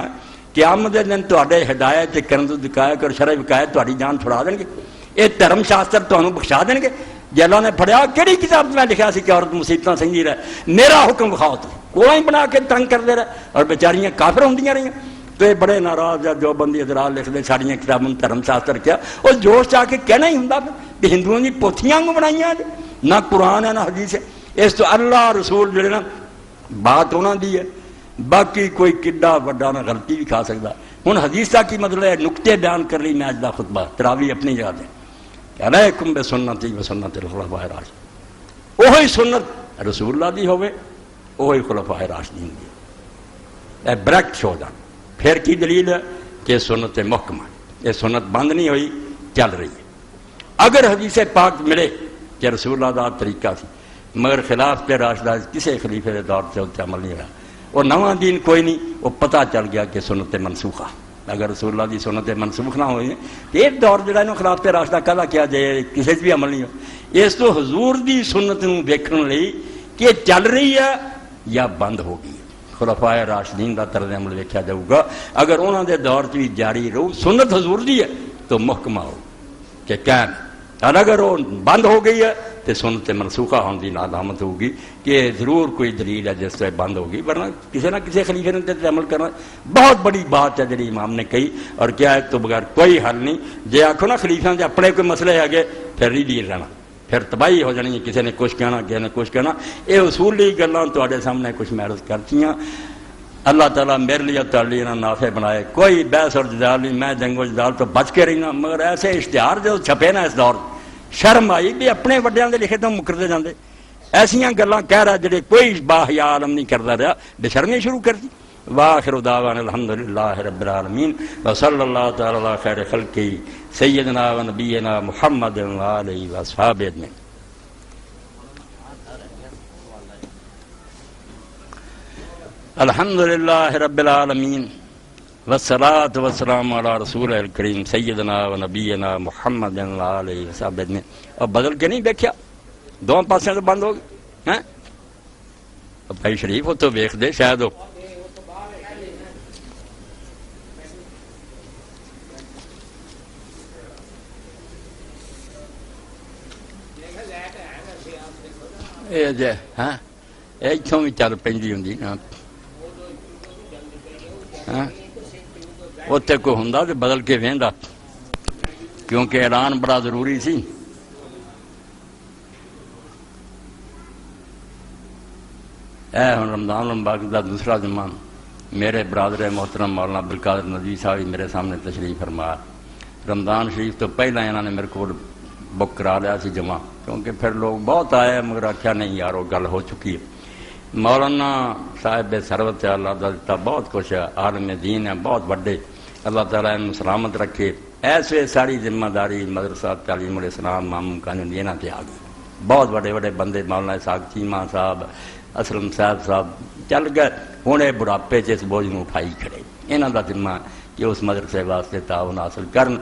قیامت دے دن تواڈے ہدایت کرن تو دکایت اور شرع وقایت تہاڈی جان چھڑا دیں گے. یہ دھرم شاستر تمہیں بخشا دیں گے. جی اللہ نے پڑھیا کہڑی کتاب میں لکھا سی کہ عورت مصیبتاں سہی رہے، میرا حکم بخاؤ تو کوئی بنا کے تنگ کرتے رہے اور بیچاریاں کافر ہوندیاں رہی. تو یہ بڑے ناراض جو بندی حضرات لکھ دے ساڑیاں کتابوں دھرم شاستر کیا وہ جوش چاہ کے کہنا ہی ہوں کہ ہندوؤں کی پوتھیاں کو بنائی نہ قرآن ہے نہ حدیث ہے. اس تو اللہ رسول جڑے نا بات انہوں دی ہے، باقی کوئی کڈا وڈا نہ غلطی بھی کھا سکتا. ہوں حدیث کا کی مطلب ہے نقطے بیان کر لی میں اج دا خطبہ تراوی اپنی یاد ہے علیکم بسنتی وسنت الخلفاء الراشدین، وہی سنت رسول اللہ دی ہوئے وہی خلفاء راشدین دی. بریکٹ ہو جان. پھر کی دلیل ہے کہ سنت محکمہ، یہ سنت بند نہیں ہوئی، چل رہی ہے. اگر حدیث پاک ملے کہ رسول اللہ دا طریقہ سی مگر خلاف تے راشدہ کسی خلیفے دے دور سے اتنے عمل نہیں ہوا، وہ نواں دین کوئی نہیں، وہ پتہ چل گیا کہ سنت منسوخہ. اگر رسول اللہ دی سنت منسوخ نہ ہوئی تو ایک دور جڑا انہوں خلاف تے راشدہ کہا کیا جائے کسی بھی عمل نہیں ہو. اس تو حضور دی سنت نوں دیکھن لئی کہ چل رہی ہے یا بند ہو گئی. خلفائے راشدین دا طرز عمل دیکھا جاؤ گا، اگر انہوں دے دور سے بھی جاری رہو سنت حضور دی ہے تو محکمہ ہو کہ قائم، اور اگر وہ بند ہو گئی ہے تو سنت منسوخہ ہونے کی علامت ہوگی کہ ضرور کوئی دلیل ہے جس سے بند ہوگی، ورنہ کسی نہ کسی خلیفے نے تے عمل کرنا بہت بڑی بات ہے جی امام نے کہی. اور کیا ہے تو بغیر کوئی حل نہیں. جے آکھو نا خلیفیاں دے اپنے کوئی مسئلے ہے پھر ریڈی رہنا، پھر تباہی ہو جانی ہے. کسی نے کچھ کہنا کسی نے کچھ کہنا. یہ اصولی گلاں تواڈے سامنے کچھ میں عرض کرتیاں. اللہ تعالیٰ میرے لیے تعالی نافع بنائے. کوئی بحث اور جدال نہیں، میں جنگ و جدال تو بچ کے رہنا، مگر ایسے اشتہار جو چھپے نا اس دور شرم آئی بھی اپنے وڈیاں دے لکھے تو مکرتے جاندے. ایسیاں گلاں کہہ رہا جڑے کوئی باحیا عالم نہیں کرتا رہا، بے شرمی شروع کر دی. وآخر دعوانا الحمدللہ رب العالمین وصلی اللہ تعالی علی خیر خلقہ سیدنا و نبینا محمد وآلہ وصحابہ اجمعین. الحمدللہ رب العالمین والصلاة والسلام علی رسول الکریم سیدنا و نبینا محمد علیہ وصحبہ اجمعین. اور بدل کے نہیں دیکھیا دو پاسے تو بند ہو گئے. بھائی شریف وہ تو ویخ دے شاید ہو. یہ جے ہاں اتوں بھی چل پی ہوں اتنے کوئی ہوں تو بدل کے وہدا، کیونکہ اعلان بڑا ضروری سی. اے ہوں رمضان المبارک کا دوسرا جمعہ میرے برادر محترم مولانا عبدالقادر ندوی صاحب میرے سامنے تشریف فرما. رمضان شریف تو پہلے انہوں نے میرے کو بک کرا لیا سی جمعہ، کیونکہ پھر لوگ بہت آئے مگر آخیا نہیں یار وہ گل ہو چکی ہے. مولانا صاحب سروت اللہ کا دیتا بہت کچھ ہے، عالم دین ہے بہت بڑے، اللہ تعالیٰ ان سلامت رکھے. ایسے ساری ذمہ داری مدرسہ تعلیم الاسلام ماموں قانون دینا تے آ گئی. بہت بڑے بڑے بندے مولانا اسحاق چیمہ صاحب، اسلم صاحب چل گئے. ہوں یہ بڑھاپے اس بوجھ کو اٹھائی کھڑے. یہاں کا ذمہ کہ اس مدرسے واسطے تعاون حاصل کرن.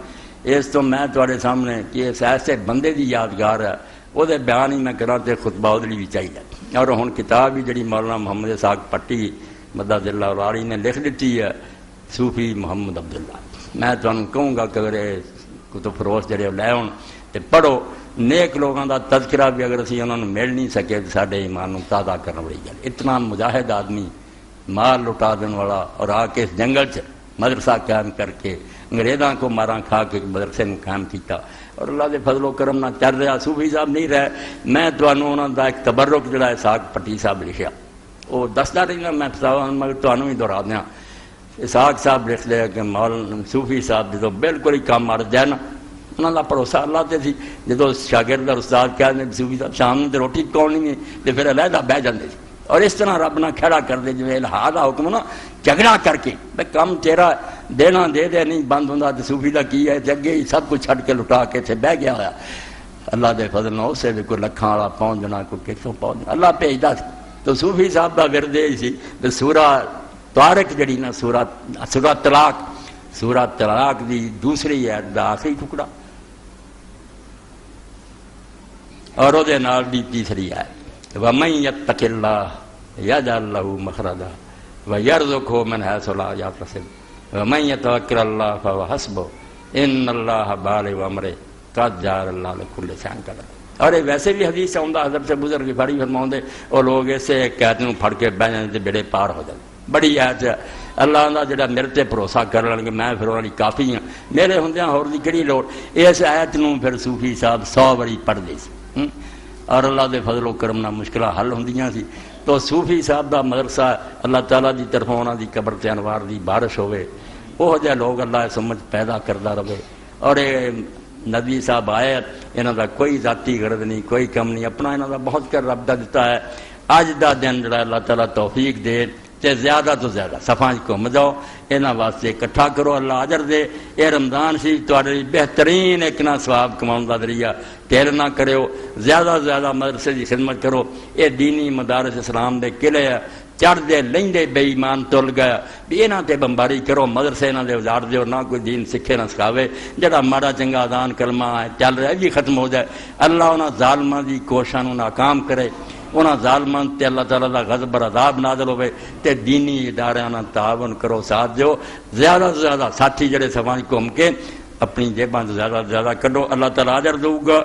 اس تو میں تواڈے سامنے کہ اس ایسے بندے دی یادگار ہے وہ بیان ہی میں کرا تو خطبہ ادلی بھی چاہیے. اور ہوں کتاب بھی جڑی مولانا محمد اسحاق پٹی مدد اللہ العالی نے لکھ دیتی ہے صوفی محمد عبداللہ. میں تمہیں کہوں گا کہ اگر کتب فروش جڑے لے آن تو پڑھو. نیک لوگوں کا تذکرہ بھی اگر اسی انہوں نے مل نہیں سکے تو سارے ایمان تازہ کرنے والی گل. اتنا مجاہد آدمی مال لٹا دن والا اور آ کے اس جنگل چ مدرسہ قائم کر کے انگریزاں کو ماراں کھا کے مدرسے میں قائم کیتا اور اللہ دے فضل و کرم نہ چل رہا. صوفی صاحب نہیں رہے. میں تمہوں انہوں کا ایک تبرک جڑا اسحاق پٹی صاحب لکھا وہ دستا رہنا میں مگر تمہوں ہی دہرا دیا. اسحاق صاحب لکھ دیا کہ مولانا صوفی صاحب جدو بالکل ہی کام مر جائے نا انہوں کا بھروسہ اللہ تے سی. جدو شاگرد اور استاد کہتے صوفی صاحب شام کو روٹی پکاؤنی نہیں تو پھر علیحدہ بہ جاتے سی. اور اس طرح رب نہ کھڑا کر دے جی الہا کا حکم نا جھگڑا کر کے بھائی کم تیرا دینا دے دے نہیں بند ہوں تو صوفی کا کی ہے اگے ہی سب کچھ چھڈ کے لٹا کے اتنے بہ گیا ہوا. اللہ دے فضل نہ اسے بھی کوئی لکھاں والا پہنچنا کوئی کتوں پہنچنا اللہ بھیجتا سی. تو صوفی صاحب کا ورد یہ سی تو سورہ طارق جڑی نا سورہ طلاق دی دوسری آیت دا آخری ٹکڑا اور وہ نال دی تیسری آیت وَمَن يَتَّقِ اللَّهَ يَجْعَل لَّهُ مَخْرَجًا وَيَرْزُقْهُ مِنْ حَيْثُ لَا يَحْتَسِبُ وَمَن يَتَوَكَّلْ عَلَى اللَّهِ فَهُوَ حَسْبُهُ إِنَّ اللَّهَ بَالِغُ أَمْرِهِ قَدْ جَعَلَ اللَّهُ لِكُلِّ شَيْءٍ قَدْرًا. اور ویسے بھی حدیث آتا حضرت سے بزرگ غفاری فرماؤں اور لوگ اسے قید میں پھڑ کے بہ جاتے بیڑے پار ہو جاتے. بڑی آیت ہے اللہ کا جڑا میرے تے بھروسہ کر لیں گے میں پھر انہوں کافی ہوں میرے ہوندیاں ہور دی کہڑی لوڑ. اس آیت نوں پھر صوفی صاحب 100 باری پڑھتے سی اور اللہ دے فضل و کرم نہ مشکلیں حل ہوندیاں سی. تو صوفی صاحب دا مدرسہ اللہ تعالیٰ دی طرفوں انہاں دی قبر تے انوار دی بارش ہوئے وہ جہ لوگ اللہ سمجھ پیدا کرتا رہے. اور ندوی صاحب آئے انہاں دا کوئی ذاتی غرض نہیں کوئی کم نہیں اپنا انہاں دا بہت کر رب دا دیتا ہے. اج دا دن جڑا اللہ تعالیٰ توفیق دے تے زیادہ تو زیادہ صفاں گھوم جاؤ، انہاں واسطے اکٹھا کرو، اللہ اجر دے۔ اے رمضان شریف تہاڈے بہترین ایک نہ ثواب کماؤن دا ذریعہ، ٹھہر نہ کرو، زیادہ زیادہ مدرسے دی خدمت کرو۔ اے دینی مدارس اسلام دے قلعے ہے، چڑھ دے لیندے بے ایمان تل گیا بھی انہاں تے بمباری کرو، مدرسے انہاں دے اجاڑ دیو، نہ کوئی دین سکھے نہ سکھاوے، جڑا ماڑا چنگا اذان کلمہ ہے چل رہا ہے بھی ختم ہو جائے۔ اللہ انہاں ظالماں دی کوششاں نوں ناکام کرے، انہاں ظالمان تے اللہ تعالیٰ دا غضب اور عذاب نازل ہوئے، تے دینی اداریاں نال تعاون کرو، ساتھ دیو، زیادہ سے زیادہ ساتھی جڑے سفاں گھوم کے اپنی جیباں تو زیادہ سے زیادہ کڈو، اللہ تعالیٰ اجر دے گا۔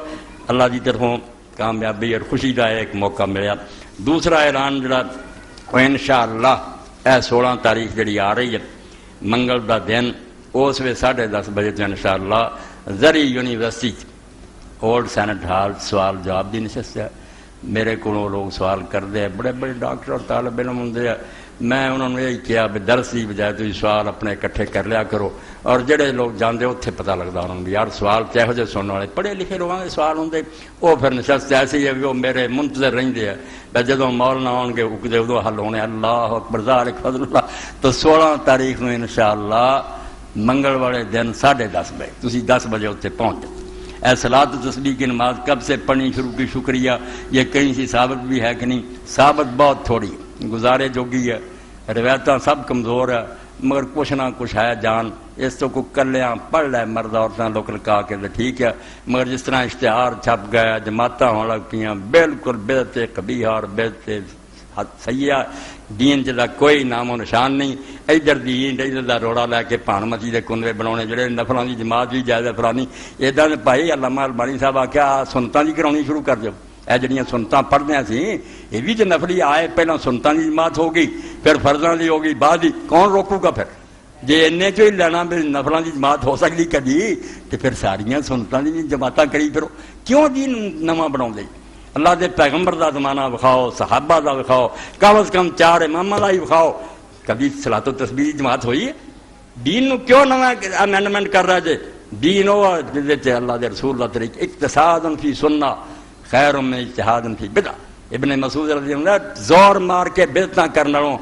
اللہ دی طرفوں کامیابی اور خوشی دا ایک موقع ملیا۔ دوسرا اعلان جڑا انشاءاللہ اے 16 تاریخ جڑی آ رہی ہے منگل دا دن، اس وے 10:30 بجے تو انشاءاللہ زری یونیورسٹی اولڈ سینٹ ہال سوال جواب دی نشست ہے۔ میرے کو لوگ سوال کرتے ہیں، بڑے بڑے ڈاکٹر اور طالب علم ہوں، میں انہوں نے یہی کیا بھی درس کی بجائے تھی سوال اپنے اکٹھے کر لیا کرو، اور جڑے لوگ جاندے اتنے پتہ لگتا انہوں نے یار سوال کہہو جے سننے والے پڑھے لکھے لوگوں کے سوال ہوں، وہ پھر نشست ایسی ہے بھی وہ میرے منتظر رہتے ہیں بھائی جدوں مولانا آن کے اکدے ادو حل ہونے۔ اللہ اکبر ذالک فضل اللہ۔ تو 16 تاریخ میں انشاءاللہ منگل والے دن 10:30 بجے تسی 10 بجے اتنے پہنچ جاؤ۔ اے صلاۃ و تسبیح کی نماز کب سے پڑھنی شروع کی، شکریہ، یہ کہیں سی ثابت بھی ہے کہ نہیں؟ ثابت بہت تھوڑی گزارے جوگی ہے، روایتاں سب کمزور ہے، مگر کچھ نہ کچھ ہے جان، اس تو کو کلیاں پڑھ لے مرد عورتیں لوک لکا کے ٹھیک ہے، مگر جس طرح اشتہار چھپ گیا، جماعتاں ہونے لگ پیاں، بالکل بدعت قبیحہ اور بدعت سیاح، دین جدا کوئی نام و نشان نہیں۔ ادھر دین ادھر دا روڑا لے کے پان مچی دے کنوے بناؤنے، جڑے نفلاں دی جماعت بھی جائز فلانی ادا نے بھائی علامہ البانی صاحب آخیا سنتاں دی کرانی شروع کر دو، اے جڑیاں سنتاں پڑھدے سی یہ بھی تو نفلی آئے، پہلے سنتاں دی جماعت ہو گئی، پھر فرضاں دی ہو گئی، بعد ہی کون روکو گا؟ پھر جے انے چو ہی لینا بھی نفلاں دی جماعت ہو سکتی کدی، تو پھر ساریاں سنتاں دی جماعتاں کری پھرو، کیوں دین نواں بناؤ دے؟ اللہ دے پیغمبر دا زمانہ وکھاؤ، صحابہ دا وکھاؤ، کم از کم 4 اماماں دا ہی وکھاؤ۔ کبھی صلاۃ و تسبیح جماعت ہوئی ہے؟ دین نو کیوں نواں امینڈمنٹ کر رہا جے؟ دین وہ اللہ دے رسول اللہ طریق اقتصاد فی سنہ خیر من اجتہاد فی بدعہ۔ ابن مسعود رضی اللہ عنہ زور مار کے بدعتاں کرن والوں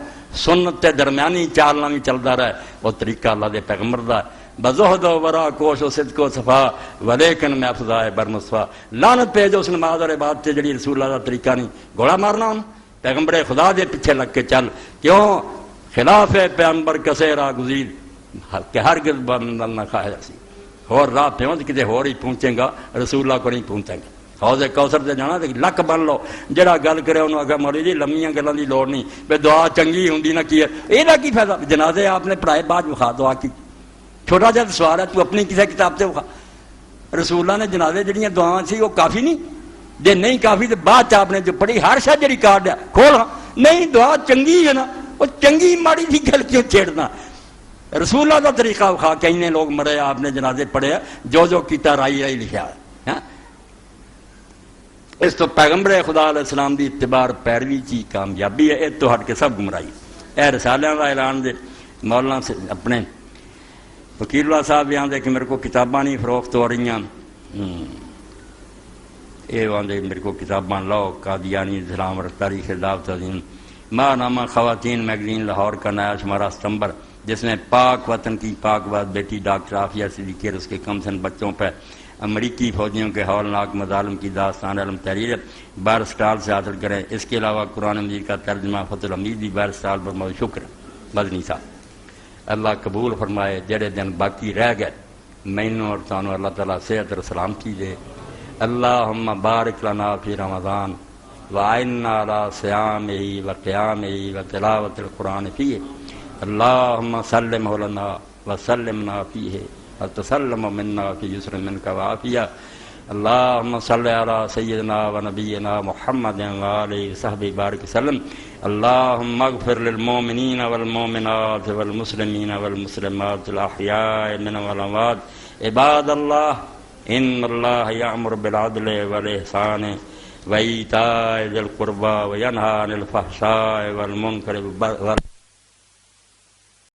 سنت تے درمیانی چالنا بھی چلتا رہے، وہ طریقہ اللہ دے پیغمبر دا بزہد و ورا کوش و صدق و صفا ولیکن میں افضائے برمصفا۔ لعنت پہ جو اس نماز اور عبادت تے جڑی رسول اللہ دا طریقہ نہیں، گوڑا مارنا ہوں پیغمبر خدا دے پیچھے لگ کے چل، کیوں خلاف پیغمبر کسے راہ گزیر کہ ہرگز بندل نہ کھایا سی، اور راہ پیوند کتے ہور ہی پہنچے گا، رسول اللہ کو نہیں پہنچیں گا۔ حوض کوثر تے جانا تے لک بن لو، جڑا گل کرے انہوں آگے مولی جی لمیاں گلاں دی لوڑ نہیں، بے دعا چنگی ہوندی نہ کی ہے، یہ کی فائدہ؟ جنازے آپ نے پڑھائے بعد وکھا دعا کی، چھوٹا جہا سوال ہے، تو اپنی کسی کتاب سے وکھا۔ رسول اللہ نے جنازے جڑیاں دعاواں سی وہ کافی نہیں؟ جے نہیں کافی تو بعد آپ نے جو پڑھی ہر شاید جڑی کارڈ ہے کھول، ہاں نہیں دعا چنگی ہے نا، وہ چنگی ماڑی کی گل کیوں چھیڑنا؟ رسول اللہ کا طریقہ وکھا کے انہیں لوگ مرے، آپ نے جنازے پڑھے، جو جو کیتا رائی رائی لکھا ہے۔ اس تو پیغمبر خدا علیہ السلام دی اتباع پیروی کی کامیابی ہے، یہ تو ہٹ کے سب گمراہی۔ اے رسالیاں کا اعلان دے مولانا سے اپنے وکیل اللہ صاحب یہاں دے کہ میرے کو کتاباں نہیں فروخت ہو رہی ہیں، یہ آدھے میرے کو کتاباں لاؤ، قادیانی اسلام اور تاریخ دعوت عظیم، ماہ نامہ خواتین میگزین لاہور کا نیا شمارہ ستمبر، جس میں پاک وطن کی پاک بات بیٹی ڈاکٹر عافیہ صدیقی اور اس کے کم سن بچوں پر امریکی فوجیوں کے ہولناک مظالم کی داستان علم تحریر بار اسٹال سے حاصل کریں۔ اس کے علاوہ قرآن مجید کا ترجمہ فتح الحمید بھی بار اسٹال پر موجود۔ شکر مدنی صاحب، اللہ قبول فرمائے۔ جڑے دن باقی رہ گئے مینوں اور تانوں اللہ تعالیٰ صحت اور سلامتی دے۔ اللہم بارک لنا فی رمضان وعنا علی صیامہ وقیامہ وتلاوۃ القرآن فیہ، اللہم سلم لنا وسلمنا فیہ وتسلم منا فی یسر منک وعافیہ، اللہم صلی علی سیدنا و نبینا محمد وآلہ وصحبہ بارک وسلم، اللہم اغفر للمؤمنین والمؤمنات والمسلمین والمسلمات الاحیاء منهم والاموات۔ عباد اللہ ان اللہ یأمر بالعدل والاحسان وایتاء ذی القربى وینہی عن الفحشاء والمنکر